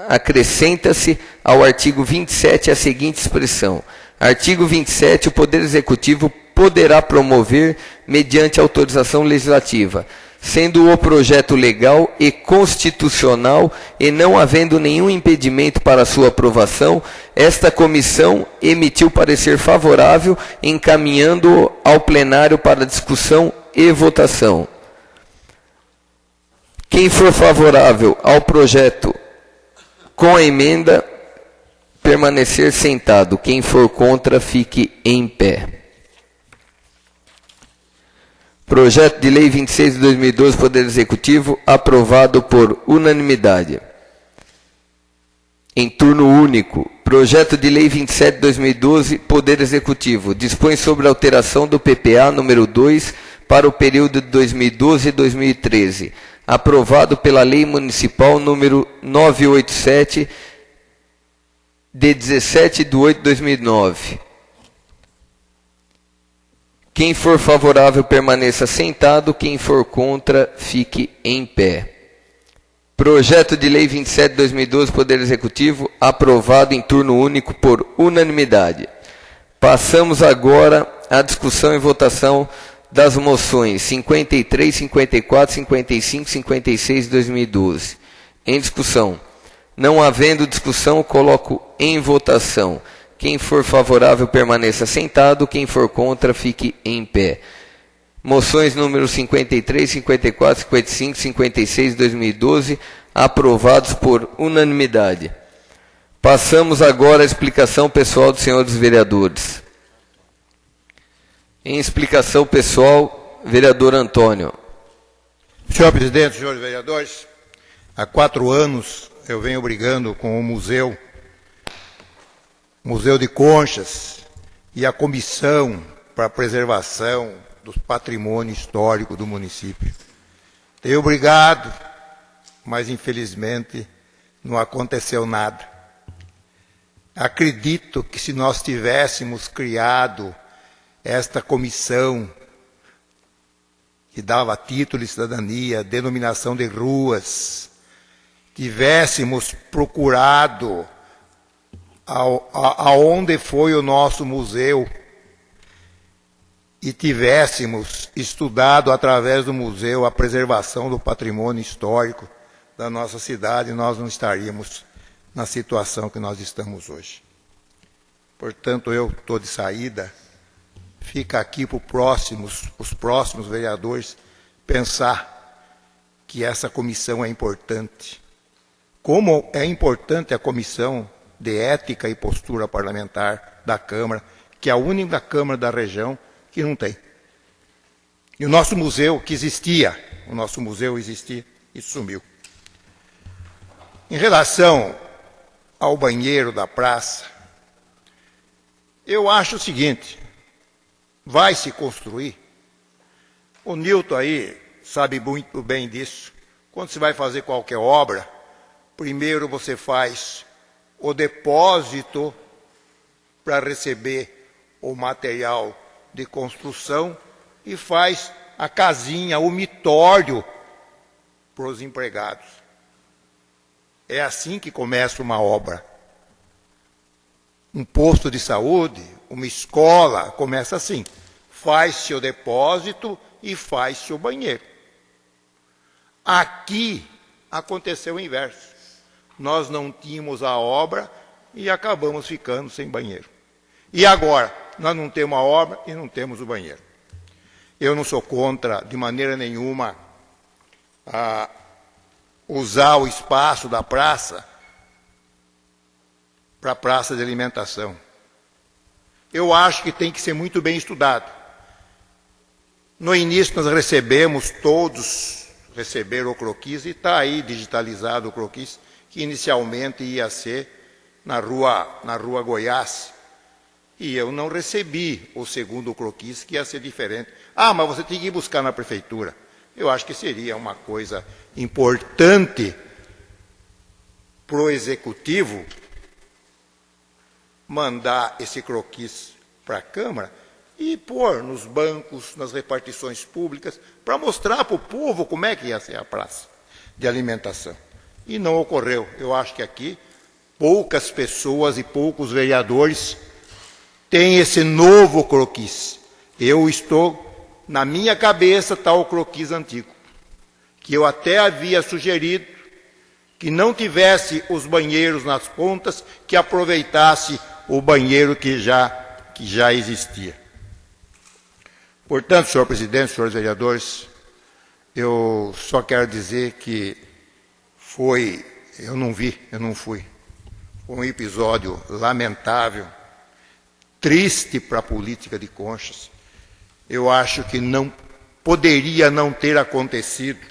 Acrescenta-se ao artigo 27 a seguinte expressão. Artigo 27. O Poder Executivo poderá promover, mediante autorização legislativa, sendo o projeto legal e constitucional e não havendo nenhum impedimento para sua aprovação, esta comissão emitiu parecer favorável, encaminhando-o ao plenário para discussão e votação. Quem for favorável ao projeto com a emenda, permanecer sentado. Quem for contra, fique em pé. Projeto de Lei 26 de 2012, Poder Executivo, aprovado por unanimidade. Em turno único, Projeto de Lei 27 de 2012, Poder Executivo, dispõe sobre a alteração do PPA número 2 para o período de 2012 e 2013, aprovado pela Lei Municipal número 987, de 17 de 8 de 2009. Quem for favorável, permaneça sentado. Quem for contra, fique em pé. Projeto de Lei 27 de 2012, Poder Executivo, aprovado em turno único por unanimidade. Passamos agora à discussão e votação das moções 53, 54, 55, 56 de 2012. Em discussão. Não havendo discussão, coloco em votação. Quem for favorável, permaneça sentado. Quem for contra, fique em pé. Moções números 53, 54, 55, 56 de 2012, aprovados por unanimidade. Passamos agora à explicação pessoal dos senhores vereadores. Em explicação pessoal, vereador Antônio. Senhor presidente, senhores vereadores, há 4 anos eu venho brigando com o Museu de Conchas e a Comissão para a Preservação do Patrimônio Histórico do município. Tenho brigado, mas infelizmente não aconteceu nada. Acredito que se nós tivéssemos criado esta comissão que dava título de cidadania, denominação de ruas, tivéssemos procurado aonde foi o nosso museu e tivéssemos estudado através do museu a preservação do patrimônio histórico da nossa cidade, nós não estaríamos na situação que nós estamos hoje. Portanto, eu estou de saída. Fica aqui para os próximos vereadores pensar que essa comissão é importante. Como é importante a comissão de ética e postura parlamentar da Câmara, que é a única Câmara da região que não tem. E o nosso museu, que existia, e sumiu. Em relação ao banheiro da praça, eu acho o seguinte: vai se construir. O Nilton aí sabe muito bem disso. Quando você vai fazer qualquer obra, primeiro você faz o depósito para receber o material de construção e faz a casinha, o mitório para os empregados. É assim que começa uma obra. Um posto de saúde, uma escola, começa assim. Faz-se o depósito e faz-se o banheiro. Aqui aconteceu o inverso. Nós não tínhamos a obra e acabamos ficando sem banheiro. E agora, nós não temos a obra e não temos o banheiro. Eu não sou contra, de maneira nenhuma, usar o espaço da praça para a praça de alimentação. Eu acho que tem que ser muito bem estudado. No início nós todos receberam o croquis, e está aí digitalizado o croquis, que inicialmente ia ser na rua Goiás. E eu não recebi o segundo croquis, que ia ser diferente. Ah, mas você tem que ir buscar na prefeitura. Eu acho que seria uma coisa importante para o executivo mandar esse croquis para a Câmara e pôr nos bancos, nas repartições públicas, para mostrar para o povo como é que ia ser a praça de alimentação. E não ocorreu. Eu acho que aqui poucas pessoas e poucos vereadores têm esse novo croquis. Na minha cabeça está o croquis antigo, que eu até havia sugerido que não tivesse os banheiros nas pontas, que aproveitasse o banheiro que já existia. Portanto, senhor presidente, senhores vereadores, eu só quero dizer que eu não fui. Foi um episódio lamentável, triste para a política de Conchas. Eu acho que não poderia não ter acontecido.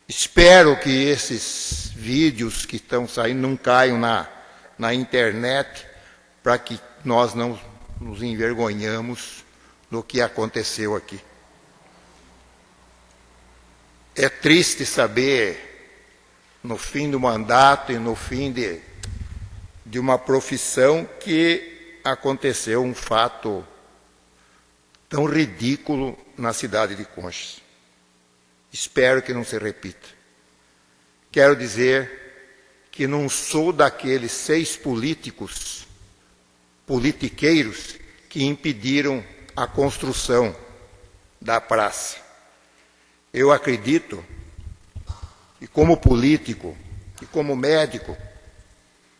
Espero que esses vídeos que estão saindo não caiam na internet, para que nós não nos envergonhamos do que aconteceu aqui. É triste saber, no fim do mandato e no fim de uma profissão, que aconteceu um fato tão ridículo na cidade de Conchas. Espero que não se repita. Quero dizer que não sou daqueles 6 politiqueiros que impediram a construção da praça. Eu acredito que, como político e como médico,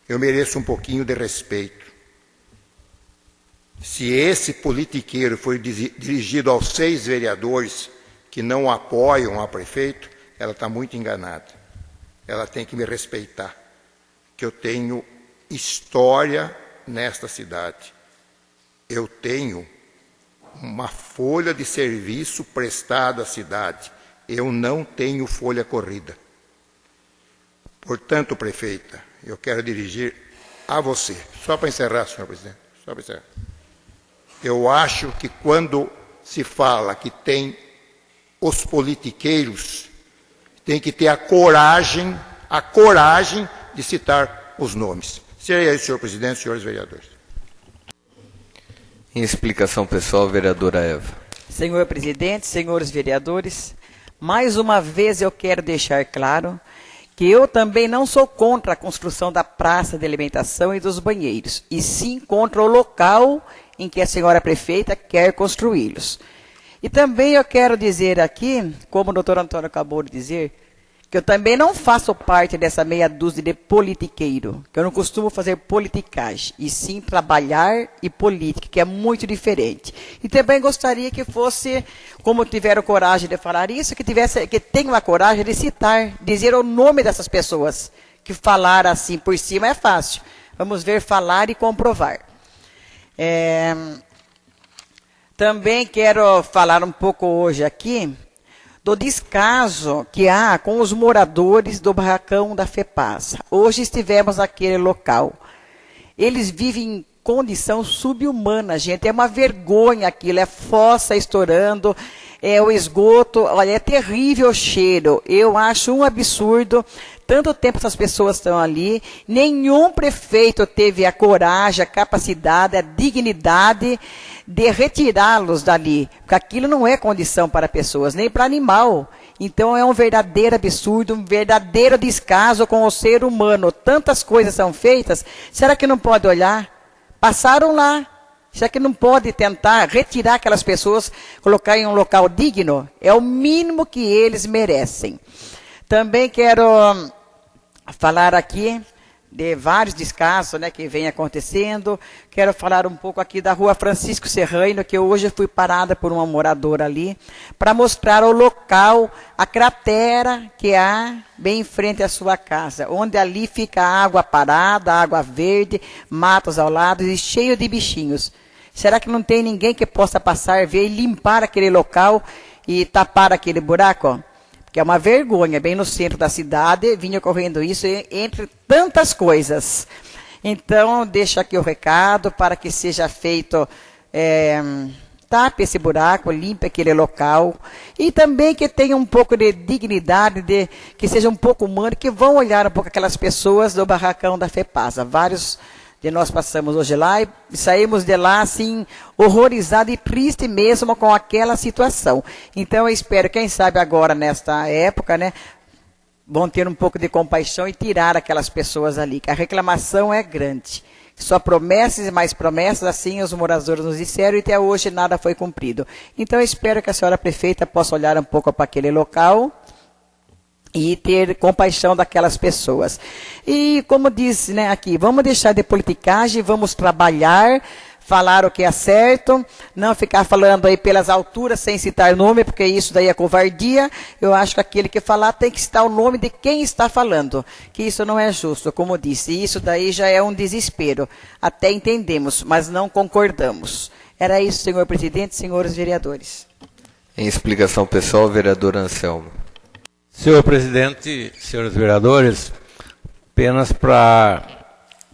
eu mereço um pouquinho de respeito. Se esse politiqueiro foi dirigido aos 6 vereadores que não apoiam a prefeito, ela está muito enganada. Ela tem que me respeitar, que eu tenho história nesta cidade. Eu tenho uma folha de serviço prestada à cidade. Eu não tenho folha corrida. Portanto, prefeita, eu quero dirigir a você. Só para encerrar, senhor presidente. Só para encerrar. Eu acho que quando se fala que tem os politiqueiros, tem que ter a coragem de citar os nomes. Seria isso, senhor presidente, senhores vereadores. Em explicação pessoal, vereadora Eva. Senhor presidente, senhores vereadores, mais uma vez eu quero deixar claro que eu também não sou contra a construção da praça de alimentação e dos banheiros, e sim contra o local em que a senhora prefeita quer construí-los. E também eu quero dizer aqui, como o doutor Antônio acabou de dizer, que eu também não faço parte dessa meia dúzia de politiqueiro, que eu não costumo fazer politicagem, e sim trabalhar e política, que é muito diferente. E também gostaria que fosse, como tiveram coragem de falar isso, que tenham a coragem de citar, dizer o nome dessas pessoas, que falar assim por cima é fácil. Vamos ver falar e comprovar. Também quero falar um pouco hoje aqui do descaso que há com os moradores do barracão da FEPASA. Hoje estivemos naquele local. Eles vivem em condição subhumana, gente. É uma vergonha aquilo, é fossa estourando, é o esgoto, olha, é terrível o cheiro. Eu acho um absurdo. Tanto tempo essas pessoas estão ali, nenhum prefeito teve a coragem, a capacidade, a dignidade de retirá-los dali, porque aquilo não é condição para pessoas, nem para animal. Então é um verdadeiro absurdo, um verdadeiro descaso com o ser humano. Tantas coisas são feitas, será que não pode olhar? Passaram lá, será que não pode tentar retirar aquelas pessoas, colocar em um local digno? É o mínimo que eles merecem. Também quero falar aqui de vários descasos, né, que vem acontecendo. Quero falar um pouco aqui da rua Francisco Serrano, que hoje fui parada por uma moradora ali, para mostrar o local, a cratera que há bem em frente à sua casa, onde ali fica a água parada, água verde, matos ao lado e cheio de bichinhos. Será que não tem ninguém que possa passar, ver e limpar aquele local e tapar aquele buraco? Que é uma vergonha, bem no centro da cidade, vinha ocorrendo isso entre tantas coisas. Então, deixo aqui o recado para que seja feito, tape esse buraco, limpe aquele local, e também que tenha um pouco de dignidade, que seja um pouco humano, que vão olhar um pouco aquelas pessoas do barracão da FEPASA. Vários de nós passamos hoje lá e saímos de lá assim, horrorizado e triste mesmo com aquela situação. Então eu espero, quem sabe agora nesta época, né, vão ter um pouco de compaixão e tirar aquelas pessoas ali, que a reclamação é grande. Só promessas e mais promessas, assim os moradores nos disseram, e até hoje nada foi cumprido. Então eu espero que a senhora prefeita possa olhar um pouco para aquele local e ter compaixão daquelas pessoas. E como disse, né, aqui, vamos deixar de politicagem, vamos trabalhar, falar o que é certo, não ficar falando aí pelas alturas sem citar nome, porque isso daí é covardia. Eu acho que aquele que falar tem que citar o nome de quem está falando, que isso não é justo, como disse. E isso daí já é um desespero. Até entendemos, mas não concordamos. Era isso, senhor presidente, senhores vereadores. Em explicação pessoal, vereador Anselmo. Senhor presidente, senhores vereadores, apenas para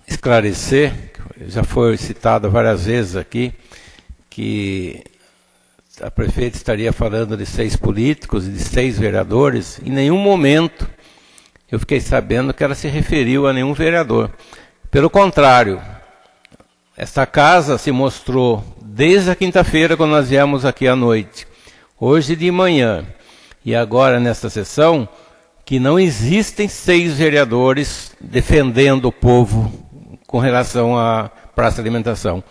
esclarecer, já foi citado várias vezes aqui, que a prefeita estaria falando de 6 políticos e de 6 vereadores. Em nenhum momento eu fiquei sabendo que ela se referiu a nenhum vereador. Pelo contrário, esta casa se mostrou desde a quinta-feira, quando nós viemos aqui à noite, hoje de manhã, e agora nesta sessão, que não existem 6 vereadores defendendo o povo com relação à praça de alimentação.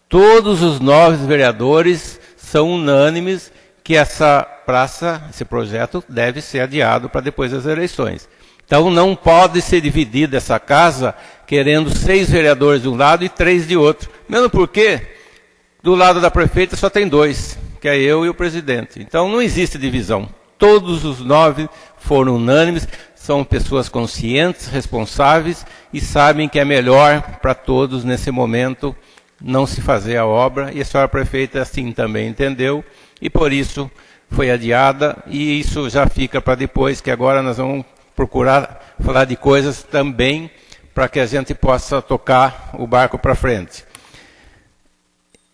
Todos os 9 vereadores são unânimes que essa praça, esse projeto, deve ser adiado para depois das eleições. Então não pode ser dividida essa casa querendo 6 vereadores de um lado e 3 de outro. Mesmo porque do lado da prefeita só tem 2, que é eu e o presidente. Então não existe divisão. Todos os 9 foram unânimes, são pessoas conscientes, responsáveis e sabem que é melhor para todos nesse momento não se fazer a obra. E a senhora prefeita assim também entendeu e por isso foi adiada. E isso já fica para depois, que agora nós vamos procurar falar de coisas também para que a gente possa tocar o barco para frente.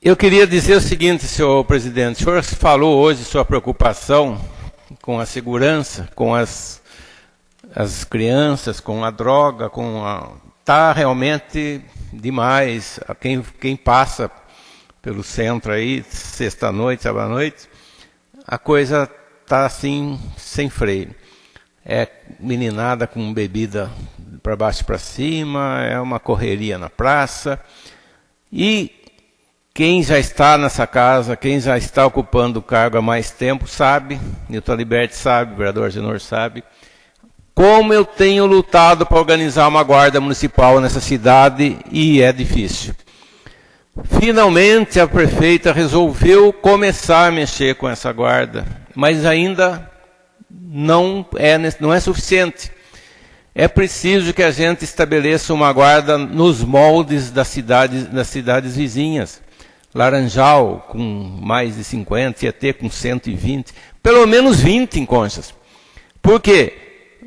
Eu queria dizer o seguinte, senhor presidente, o senhor falou hoje sua preocupação com a segurança, com as crianças, com a droga, está realmente demais. Quem passa pelo centro aí, sexta-noite, sábado-noite, a coisa está assim, sem freio. É meninada com bebida para baixo e para cima, é uma correria na praça. E quem já está nessa casa, quem já está ocupando o cargo há mais tempo, sabe, Nilton Liberti sabe, o vereador Agenor sabe, como eu tenho lutado para organizar uma guarda municipal nessa cidade e é difícil. Finalmente a prefeita resolveu começar a mexer com essa guarda, mas ainda não é suficiente. É preciso que a gente estabeleça uma guarda nos moldes das cidades vizinhas. Laranjal com mais de 50, Tietê com 120, pelo menos 20 em Conchas. Por quê?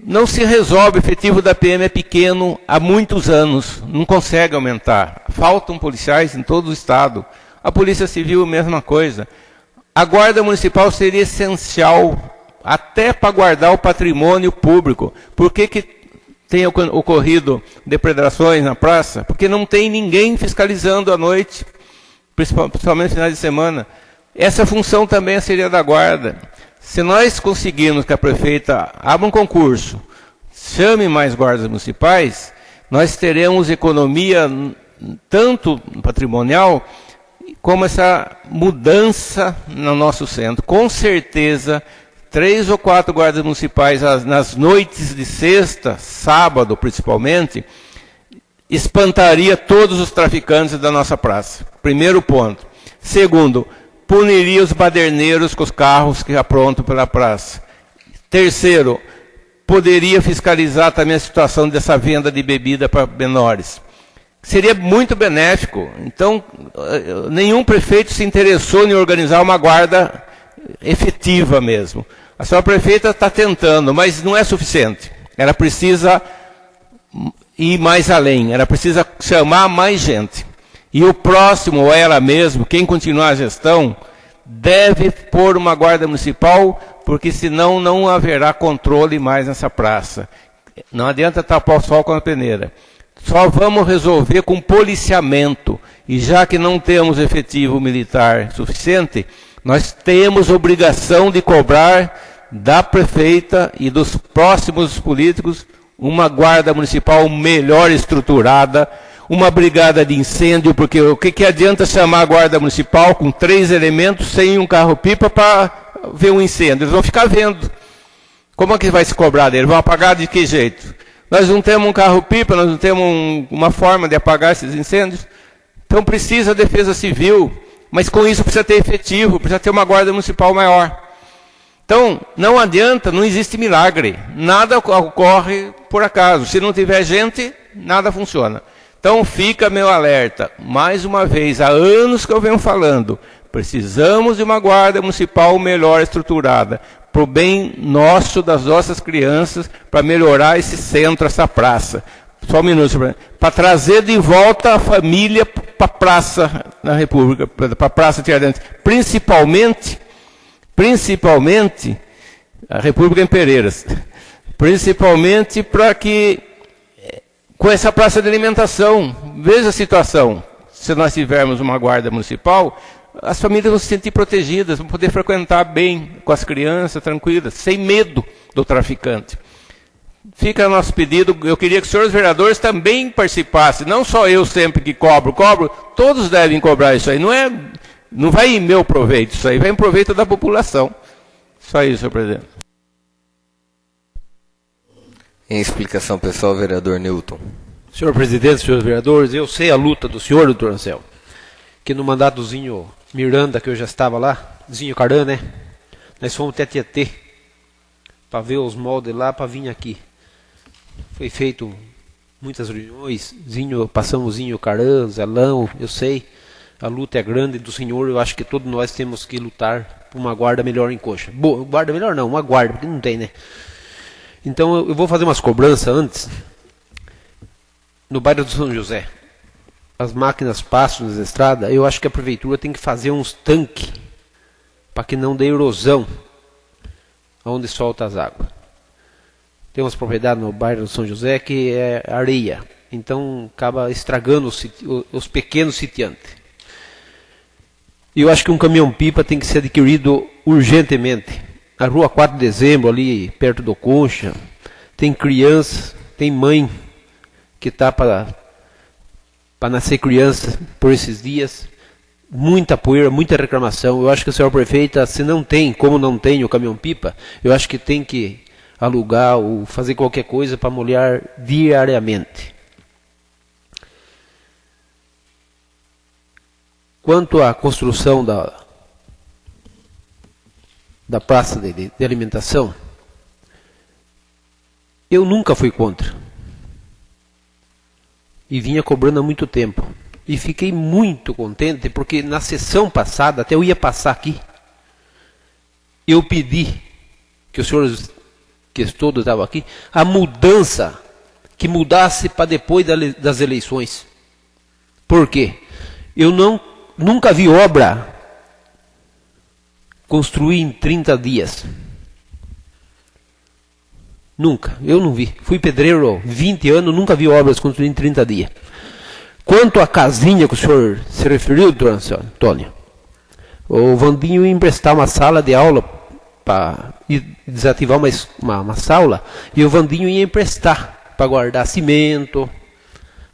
Não se resolve, o efetivo da PM é pequeno há muitos anos, não consegue aumentar. Faltam policiais em todo o estado. A Polícia Civil, a mesma coisa. A Guarda Municipal seria essencial até para guardar o patrimônio público. Por que tem ocorrido depredações na praça? Porque não tem ninguém fiscalizando à noite, principalmente nos finais de semana. Essa função também seria da guarda. Se nós conseguirmos que a prefeita abra um concurso, chame mais guardas municipais, nós teremos economia tanto patrimonial como essa mudança no nosso centro. Com certeza, 3 ou 4 guardas municipais nas noites de sexta, sábado principalmente, espantaria todos os traficantes da nossa praça. Primeiro ponto. Segundo, puniria os baderneiros com os carros que aprontam pela praça. Terceiro, poderia fiscalizar também a situação dessa venda de bebida para menores. Seria muito benéfico. Então, nenhum prefeito se interessou em organizar uma guarda efetiva mesmo. A senhora prefeita está tentando, mas não é suficiente. Ela precisa ir mais além, ela precisa chamar mais gente. E o próximo, ou ela mesmo, quem continuar a gestão, deve pôr uma guarda municipal, porque senão não haverá controle mais nessa praça. Não adianta tapar o sol com a peneira. Só vamos resolver com policiamento. E já que não temos efetivo militar suficiente, nós temos obrigação de cobrar da prefeita e dos próximos políticos uma guarda municipal melhor estruturada, uma brigada de incêndio, porque o que adianta chamar a guarda municipal com 3 elementos sem um carro-pipa para ver um incêndio? Eles vão ficar vendo. Como é que vai se cobrar deles? Vão apagar de que jeito? Nós não temos um carro-pipa, nós não temos uma forma de apagar esses incêndios. Então precisa defesa civil, mas com isso precisa ter efetivo, precisa ter uma guarda municipal maior. Então, não adianta, não existe milagre. Nada ocorre por acaso. Se não tiver gente, nada funciona. Então fica meu alerta. Mais uma vez, há anos que eu venho falando, precisamos de uma guarda municipal melhor estruturada, para o bem nosso, das nossas crianças, para melhorar esse centro, essa praça. Só um minuto, para trazer de volta a família para a praça na República, para a Praça Tiradentes. Principalmente, a República em Pereiras, principalmente para que, com essa praça de alimentação, veja a situação, se nós tivermos uma guarda municipal, as famílias vão se sentir protegidas, vão poder frequentar bem com as crianças, tranquilas, sem medo do traficante. Fica o nosso pedido, eu queria que os senhores vereadores também participassem, não só eu sempre que cobro, todos devem cobrar isso aí, não vai em meu proveito isso aí, vai em proveito da população. Só isso, senhor presidente. Em explicação pessoal, vereador Newton. Senhor presidente, senhores vereadores, eu sei a luta do senhor, doutor Anselmo, que no mandato do Zinho Miranda, que eu já estava lá, Zinho Caran, né? Nós fomos até Tietê, para ver os moldes lá, para vir aqui. Foi feito muitas reuniões, passamos Zinho Caran, Zelão, eu sei. A luta é grande do senhor, eu acho que todos nós temos que lutar por uma guarda melhor em Coxa. Boa, guarda melhor não, uma guarda, porque não tem, né? Então eu vou fazer umas cobranças antes. No bairro do São José, as máquinas passam nas estradas, eu acho que a prefeitura tem que fazer uns tanques para que não dê erosão onde solta as águas. Tem umas propriedades no bairro do São José que é areia, então acaba estragando os pequenos sitiantes. E eu acho que um caminhão-pipa tem que ser adquirido urgentemente. A rua 4 de dezembro, ali perto do Concha, tem criança, tem mãe que está para nascer criança por esses dias. Muita poeira, muita reclamação. Eu acho que a senhora prefeita, se não tem, como não tem o caminhão-pipa, eu acho que tem que alugar ou fazer qualquer coisa para molhar diariamente. Quanto à construção da praça de alimentação, eu nunca fui contra. E vinha cobrando há muito tempo. E fiquei muito contente, porque na sessão passada, até eu ia passar aqui, eu pedi que os senhores que todos estavam aqui, a mudança, que mudasse para depois das eleições. Por quê? Eu nunca vi obra construir em 30 dias. Nunca, eu não vi. Fui pedreiro 20 anos, nunca vi obras construir em 30 dias. Quanto à casinha que o senhor se referiu, doutor Antônio, o Vandinho ia emprestar uma sala de aula para desativar uma sala, e o Vandinho ia emprestar para guardar cimento,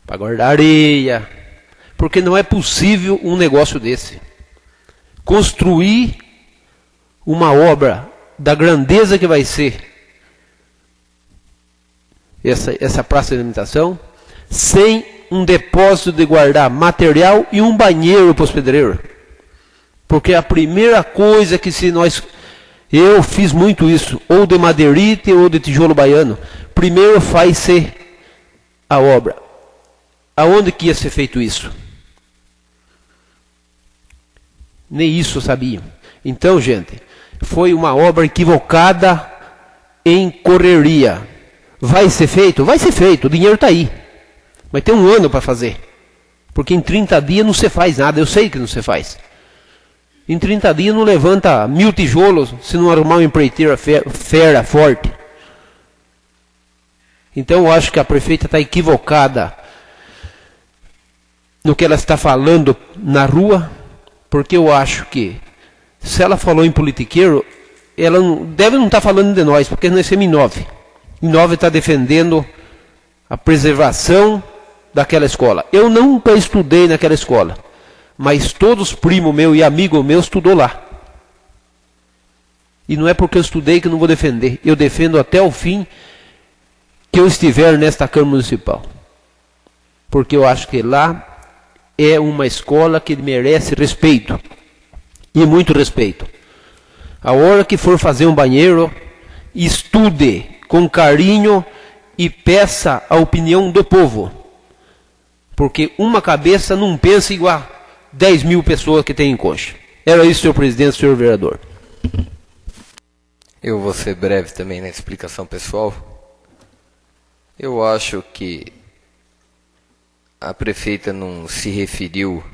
para guardar areia, porque não é possível um negócio desse. Construir uma obra da grandeza que vai ser essa praça de alimentação, sem um depósito de guardar material e um banheiro para os pedreiros. Porque a primeira coisa que eu fiz muito isso, ou de madeirite ou de tijolo baiano, primeiro faz-se a obra. Aonde que ia ser feito isso? Nem isso sabiam. Então, gente, foi uma obra equivocada em correria. Vai ser feito? Vai ser feito, o dinheiro está aí. Vai ter um ano para fazer. Porque em 30 dias não se faz nada, eu sei que não se faz. Em 30 dias não levanta 1000 tijolos se não arrumar uma empreiteira fera, forte. Então eu acho que a prefeita está equivocada no que ela está falando na rua, porque eu acho que, se ela falou em politiqueiro, ela deve não estar falando de nós, porque nós somos Inove. Inove está defendendo a preservação daquela escola. Eu nunca estudei naquela escola, mas todos primo meu e amigo meu estudou lá. E não é porque eu estudei que eu não vou defender. Eu defendo até o fim que eu estiver nesta Câmara Municipal. Porque eu acho que lá é uma escola que merece respeito, e muito respeito. A hora que for fazer um banheiro, estude com carinho e peça a opinião do povo. Porque uma cabeça não pensa igual a 10 mil pessoas que tem em Concha. Era isso, senhor presidente, senhor vereador. Eu vou ser breve também na explicação pessoal. Eu acho que a prefeita não se referiu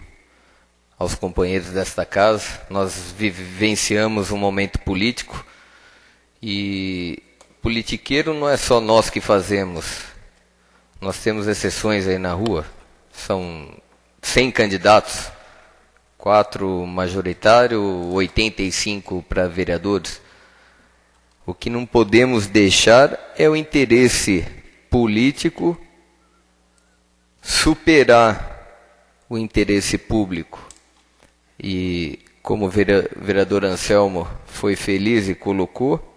aos companheiros desta casa. Nós vivenciamos um momento político e politiqueiro não é só nós que fazemos. Nós temos exceções aí na rua. São 100 candidatos, 4 majoritários, 85 para vereadores. O que não podemos deixar é o interesse político superar o interesse público. E como o vereador Anselmo foi feliz e colocou,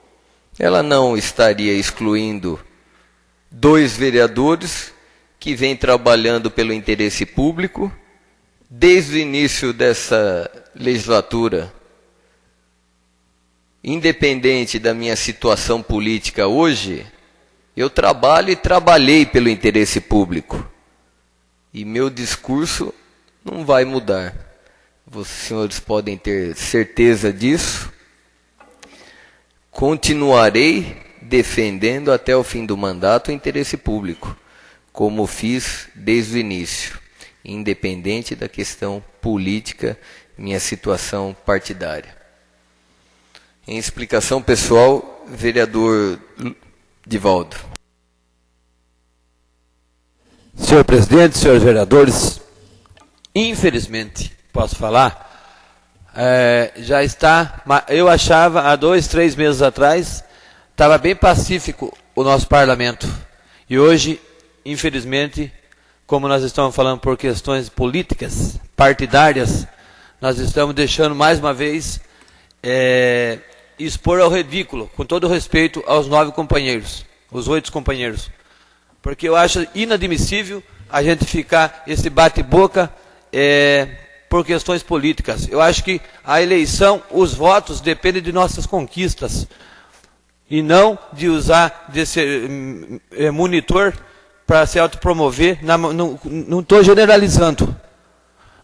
ela não estaria excluindo 2 vereadores que vêm trabalhando pelo interesse público desde o início dessa legislatura. Independente da minha situação política hoje, eu trabalho e trabalhei pelo interesse público. E meu discurso não vai mudar. Os senhores podem ter certeza disso. Continuarei defendendo até o fim do mandato o interesse público, como fiz desde o início, independente da questão política, minha situação partidária. Em explicação pessoal, vereador Divaldo. Senhor presidente, senhores vereadores, infelizmente, posso falar, já está, eu achava há 2, 3 meses atrás, estava bem pacífico o nosso parlamento. E hoje, infelizmente, como nós estamos falando por questões políticas, partidárias, nós estamos deixando mais uma vez expor ao ridículo, com todo respeito aos 9 companheiros, os 8 companheiros. Porque eu acho inadmissível a gente ficar esse bate-boca por questões políticas. Eu acho que a eleição, os votos dependem de nossas conquistas e não de ser monitor para se autopromover. Não estou generalizando,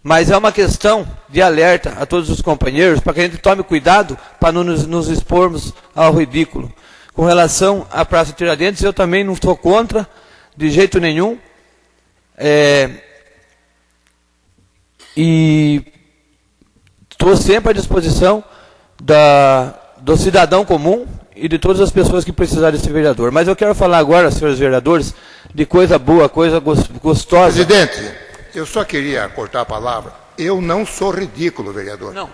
mas é uma questão de alerta a todos os companheiros para que a gente tome cuidado para não nos expormos ao ridículo. Com relação à Praça Tiradentes, eu também não estou contra de jeito nenhum. E estou sempre à disposição do cidadão comum e de todas as pessoas que precisarem desse vereador. Mas eu quero falar agora, senhores vereadores, de coisa boa, coisa gostosa. Presidente, eu só queria cortar a palavra. Eu não sou ridículo, vereador. Não.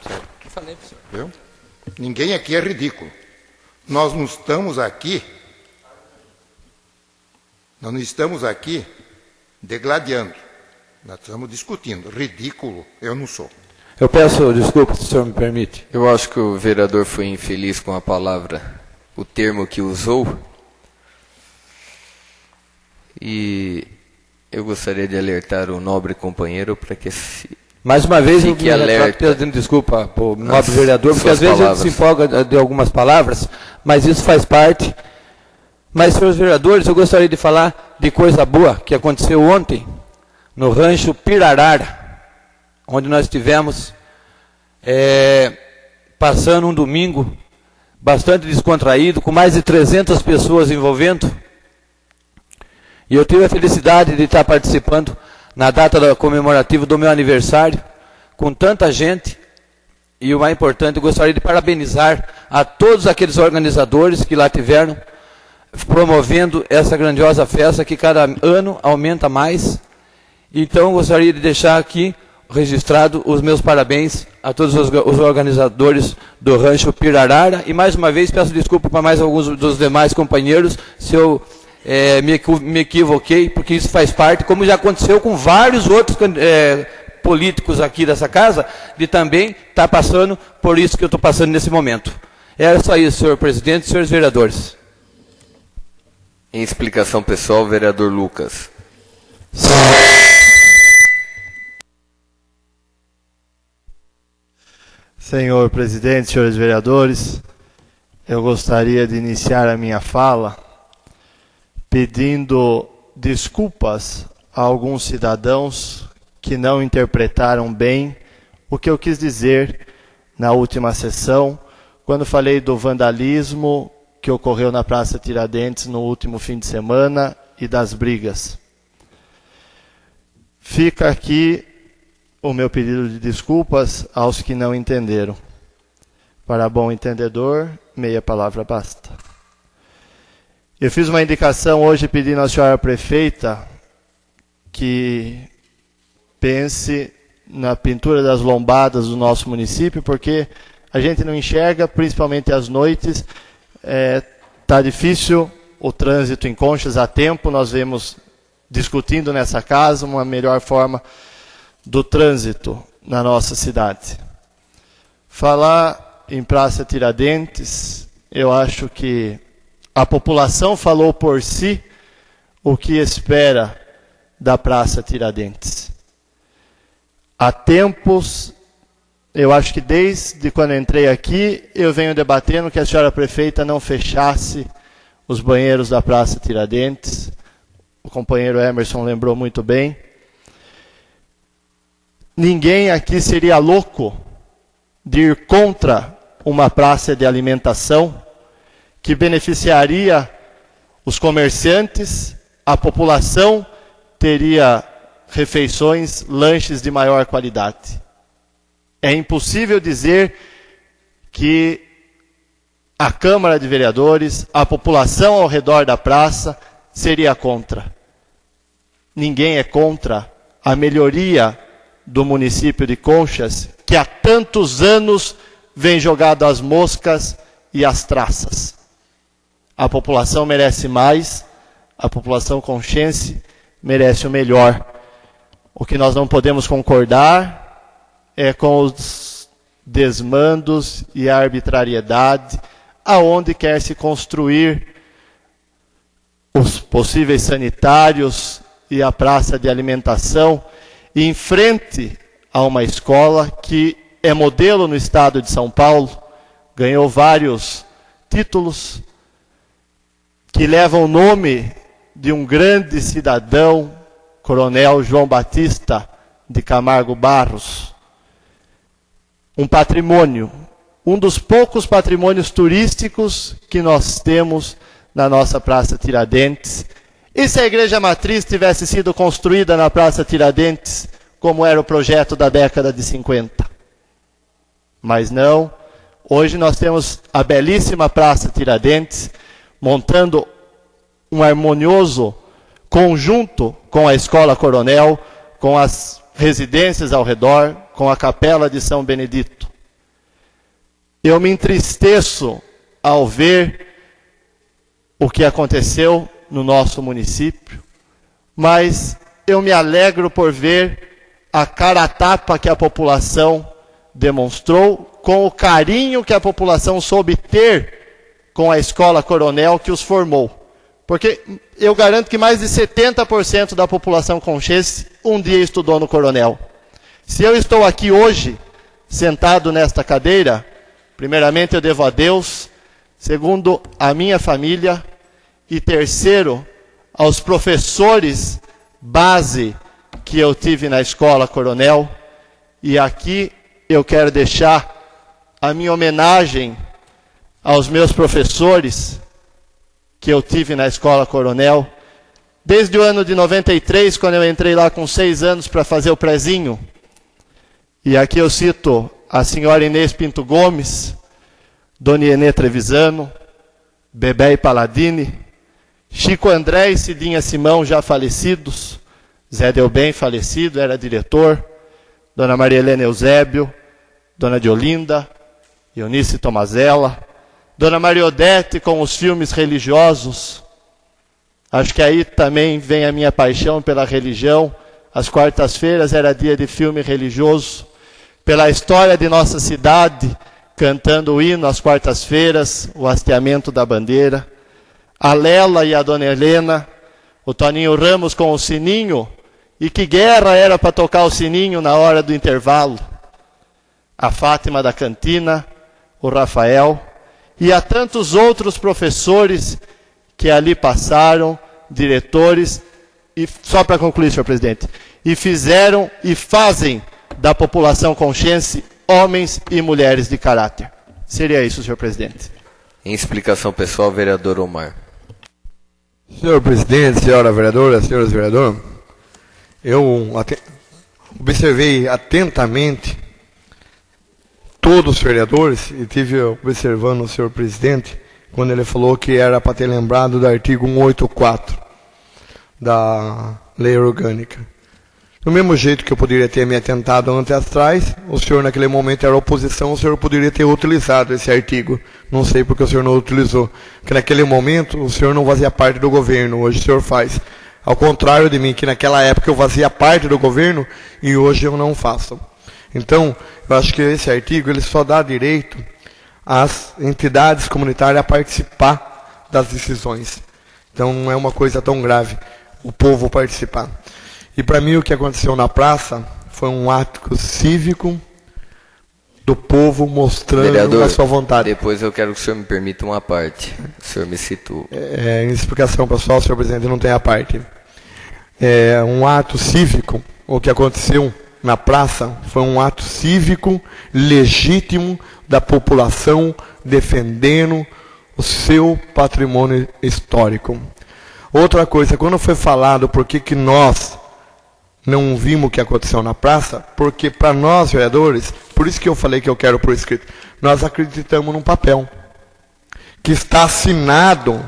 Certo. Eu falei para o senhor. Viu? Ninguém aqui é ridículo. Nós não estamos aqui degladiando. Nós estamos discutindo. Ridículo, eu não sou. Eu peço desculpa, se o senhor me permite. Eu acho que o vereador foi infeliz com a palavra, o termo que usou. E eu gostaria de alertar o nobre companheiro para que mais uma vez fique eu alerta. pedindo desculpa para o nobre vereador, porque às vezes a gente se empolga de algumas palavras, mas isso faz parte. Mas, senhores vereadores, eu gostaria de falar de coisa boa que aconteceu ontem no Rancho Pirarara, onde nós estivemos passando um domingo bastante descontraído, com mais de 300 pessoas envolvendo. E eu tive a felicidade de estar participando na data comemorativa do meu aniversário, com tanta gente. E o mais importante, eu gostaria de parabenizar a todos aqueles organizadores que lá tiveram, promovendo essa grandiosa festa que cada ano aumenta mais. Então, eu gostaria de deixar aqui registrado os meus parabéns a todos os organizadores do Rancho Pirarara. E, mais uma vez, peço desculpa para mais alguns dos demais companheiros se eu me equivoquei, porque isso faz parte, como já aconteceu com vários outros políticos aqui dessa casa, de também estar passando por isso que eu estou passando nesse momento. Era só isso, senhor presidente e senhores vereadores. Em explicação pessoal, vereador Lucas. Senhor presidente, senhores vereadores, eu gostaria de iniciar a minha fala pedindo desculpas a alguns cidadãos que não interpretaram bem o que eu quis dizer na última sessão, quando falei do vandalismo que ocorreu na Praça Tiradentes no último fim de semana e das brigas. Fica aqui o meu pedido de desculpas aos que não entenderam. Para bom entendedor, meia palavra basta. Eu fiz uma indicação hoje pedindo à senhora prefeita que pense na pintura das lombadas do nosso município, porque a gente não enxerga, principalmente às noites. Está difícil o trânsito em Conchas a tempo, nós vemos discutindo nessa casa uma melhor forma do trânsito na nossa cidade. Falar em Praça Tiradentes, eu acho que a população falou por si o que espera da Praça Tiradentes. Há tempos, eu acho que desde quando entrei aqui, eu venho debatendo que a senhora prefeita não fechasse os banheiros da Praça Tiradentes. O companheiro Emerson lembrou muito bem. Ninguém aqui seria louco de ir contra uma praça de alimentação que beneficiaria os comerciantes, a população teria refeições, lanches de maior qualidade. É impossível dizer que a Câmara de Vereadores, a população ao redor da praça, seria contra. Ninguém é contra a melhoria do município de Conchas, que há tantos anos vem jogado às moscas e às traças. A população merece mais, a população conchense merece o melhor. O que nós não podemos concordar é com os desmandos e a arbitrariedade aonde quer se construir os possíveis sanitários e a praça de alimentação em frente a uma escola que é modelo no estado de São Paulo, ganhou vários títulos, que levam o nome de um grande cidadão, Coronel João Batista de Camargo Barros. Um patrimônio, um dos poucos patrimônios turísticos que nós temos na nossa Praça Tiradentes. E se a Igreja Matriz tivesse sido construída na Praça Tiradentes, como era o projeto da década de 50? Mas não. Hoje nós temos a belíssima Praça Tiradentes, montando um harmonioso conjunto com a Escola Coronel, com as residências ao redor, com a Capela de São Benedito. Eu me entristeço ao ver o que aconteceu no nosso município, mas eu me alegro por ver a cara a tapa que a população demonstrou, com o carinho que a população soube ter com a Escola Coronel que os formou. Porque eu garanto que mais de 70% da população conchense um dia estudou no Coronel. Se eu estou aqui hoje, sentado nesta cadeira, primeiramente eu devo a Deus, segundo a minha família, e terceiro, aos professores base que eu tive na Escola Coronel. E aqui eu quero deixar a minha homenagem aos meus professores que eu tive na Escola Coronel. Desde o ano de 93, quando eu entrei lá com 6 anos para fazer o prezinho. E aqui eu cito a senhora Inês Pinto Gomes, Dona Ienê Trevisano, Bebé Paladini, Chico André e Cidinha Simão, já falecidos, Zé Delbem, falecido, era diretor, Dona Maria Helena Eusébio, Dona Diolinda, Eunice Tomazella, Dona Maria Odete com os filmes religiosos. Acho que aí também vem a minha paixão pela religião. As quartas-feiras era dia de filme religioso. Pela história de nossa cidade, cantando o hino às quartas-feiras, o hasteamento da bandeira. A Lela e a Dona Helena, o Toninho Ramos com o sininho, e que guerra era para tocar o sininho na hora do intervalo. a Fátima da Cantina, o Rafael e a tantos outros professores que ali passaram, diretores, e só para concluir, senhor presidente, e fizeram e fazem da população conchiense homens e mulheres de caráter. Seria isso, senhor presidente. Em explicação pessoal, vereador Omar. Senhor presidente, senhora vereadora, senhores vereadores, eu observei atentamente todos os vereadores e tive observando o senhor presidente quando ele falou que era para ter lembrado do artigo 184 da lei orgânica. Do mesmo jeito que eu poderia ter me atentado antes atrás, o senhor naquele momento era oposição, o senhor poderia ter utilizado esse artigo. Não sei porque o senhor não utilizou. Porque naquele momento o senhor não fazia parte do governo, hoje o senhor faz. Ao contrário de mim, que naquela época eu fazia parte do governo e hoje eu não faço. Então, eu acho que esse artigo ele só dá direito às entidades comunitárias a participar das decisões. Então não é uma coisa tão grave o povo participar. E para mim o que aconteceu na praça foi um ato cívico do povo mostrando vereador, a sua vontade. Depois eu quero que o senhor me permita uma parte. O senhor me citou. Em explicação pessoal, senhor presidente, não tem a parte. É um ato cívico, o que aconteceu na praça foi um ato cívico legítimo da população defendendo o seu patrimônio histórico. Outra coisa, quando foi falado por que nós não vimos o que aconteceu na praça, porque para nós, vereadores, por isso que eu falei que eu quero por escrito, nós acreditamos num papel que está assinado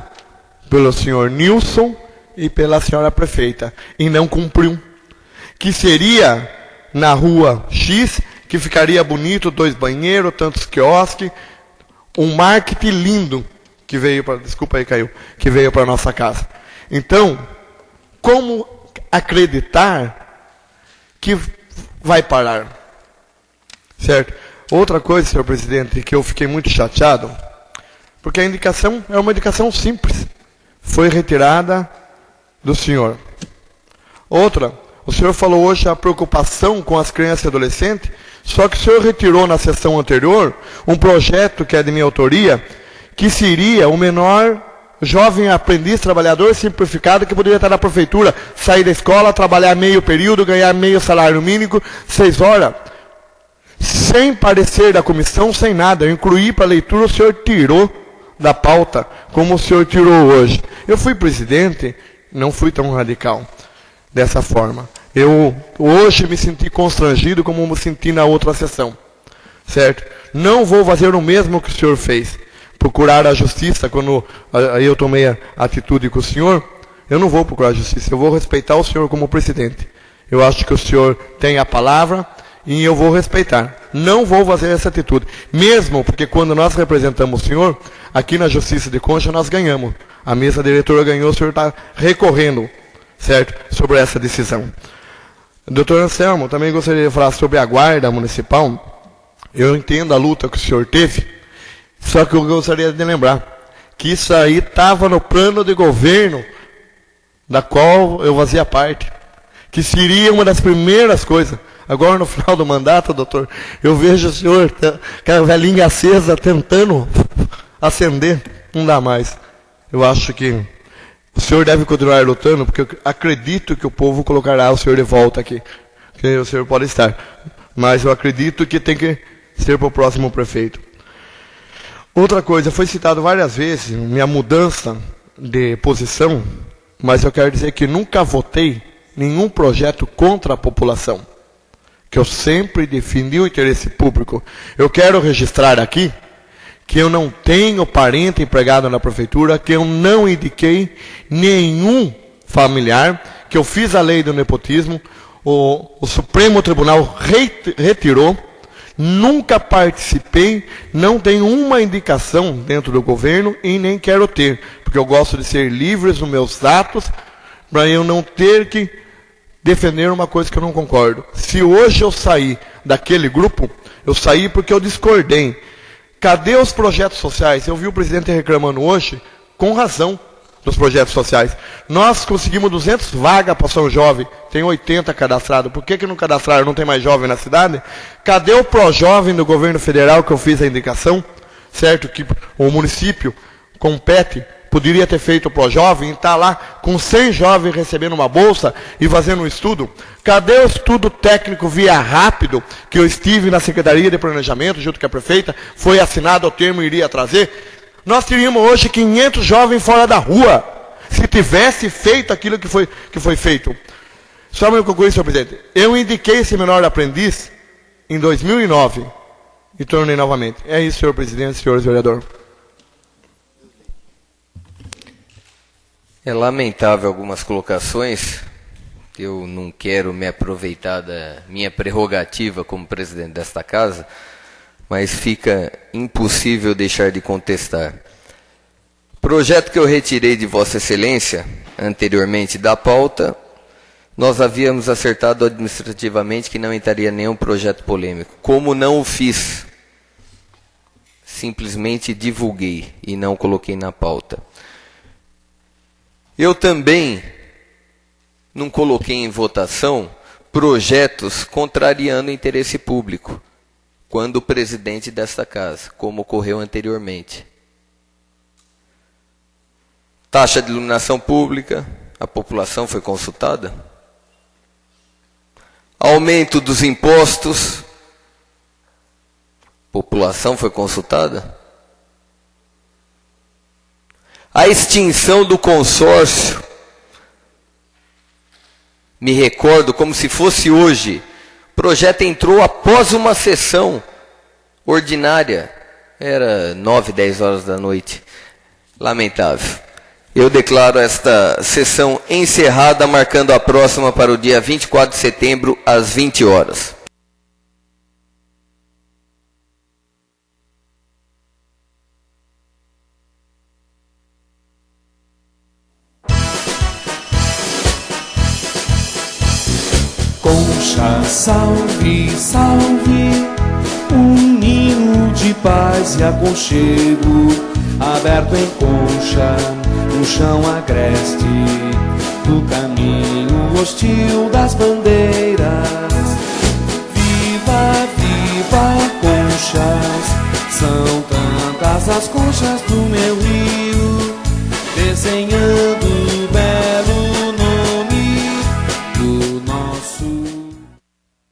pelo senhor Nilson e pela senhora prefeita, e não cumpriu. Que seria na rua X, que ficaria bonito, 2 banheiros, tantos quiosques, um marketing lindo, que veio para, desculpa aí, caiu, que veio para nossa casa. Então, como acreditar que vai parar? Certo? Outra coisa, senhor presidente, que eu fiquei muito chateado, porque a indicação é uma indicação simples. Foi retirada do senhor. Outra, o senhor falou hoje a preocupação com as crianças e adolescentes, só que o senhor retirou na sessão anterior um projeto que é de minha autoria, que seria o menor jovem aprendiz, trabalhador simplificado, que poderia estar na prefeitura, sair da escola, trabalhar meio período, ganhar meio salário mínimo, 6 horas, sem parecer da comissão, sem nada. Eu incluí para leitura, o senhor tirou da pauta, como o senhor tirou hoje. Eu fui presidente, não fui tão radical dessa forma. Eu hoje me senti constrangido como me senti na outra sessão. Certo? Não vou fazer o mesmo que o senhor fez. Procurar a justiça, quando eu tomei a atitude com o senhor, eu não vou procurar a justiça, eu vou respeitar o senhor como presidente. Eu acho que o senhor tem a palavra e eu vou respeitar. Não vou fazer essa atitude. Mesmo porque quando nós representamos o senhor, aqui na Justiça de Concha nós ganhamos. A mesa diretora ganhou, o senhor está recorrendo, certo, sobre essa decisão. Doutor Anselmo, também gostaria de falar sobre a guarda municipal. Eu entendo a luta que o senhor teve, só que eu gostaria de lembrar que isso aí estava no plano de governo da qual eu fazia parte, que seria uma das primeiras coisas. Agora no final do mandato, doutor, eu vejo o senhor com a velhinha acesa tentando acender, não dá mais. Eu acho que o senhor deve continuar lutando, porque eu acredito que o povo colocará o senhor de volta aqui, que o senhor pode estar, mas eu acredito que tem que ser para o próximo prefeito. Outra coisa, foi citado várias vezes minha mudança de posição, mas eu quero dizer que nunca votei nenhum projeto contra a população, que eu sempre defendi o interesse público. Eu quero registrar aqui que eu não tenho parente empregado na prefeitura, que eu não indiquei nenhum familiar, que eu fiz a lei do nepotismo, o Supremo Tribunal retirou. Nunca participei, não tenho uma indicação dentro do governo e nem quero ter, porque eu gosto de ser livre nos meus atos, para eu não ter que defender uma coisa que eu não concordo. Se hoje eu sair daquele grupo, eu saí porque eu discordei. Cadê os projetos sociais? Eu vi o presidente reclamando hoje, com razão, dos projetos sociais. Nós conseguimos 200 vagas para São Jovem, tem 80 cadastrados. Por que não cadastraram? Não tem mais jovem na cidade? Cadê o Projovem do governo federal que eu fiz a indicação? Certo que o município compete, poderia ter feito o Projovem e está lá com 100 jovens recebendo uma bolsa e fazendo um estudo. Cadê o estudo técnico via rápido, que eu estive na Secretaria de Planejamento, junto com a prefeita, foi assinado o termo e iria trazer? Nós teríamos hoje 500 jovens fora da rua, se tivesse feito aquilo que foi feito. Só para concluir, senhor presidente, eu indiquei esse menor aprendiz em 2009 e tornei novamente. É isso, senhor presidente, senhores vereadores. É lamentável algumas colocações. Eu não quero me aproveitar da minha prerrogativa como presidente desta casa, mas fica impossível deixar de contestar. Projeto que eu retirei de Vossa Excelência, anteriormente da pauta, nós havíamos acertado administrativamente que não entraria nenhum projeto polêmico. Como não o fiz, simplesmente divulguei e não coloquei na pauta. Eu também não coloquei em votação projetos contrariando o interesse público, quando o presidente desta casa, como ocorreu anteriormente. Taxa de iluminação pública, a população foi consultada. Aumento dos impostos, a população foi consultada. A extinção do consórcio, me recordo como se fosse hoje, o projeto entrou após uma sessão ordinária, era 9, 10 horas da noite, lamentável. Eu declaro esta sessão encerrada, marcando a próxima para o dia 24 de setembro, às 20 horas. Concha, salve, salve, um ninho de paz e aconchego, aberto em Concha, no chão agreste, do caminho hostil das bandeiras. Viva, viva, conchas, são tantas as conchas do meu rio, desenhando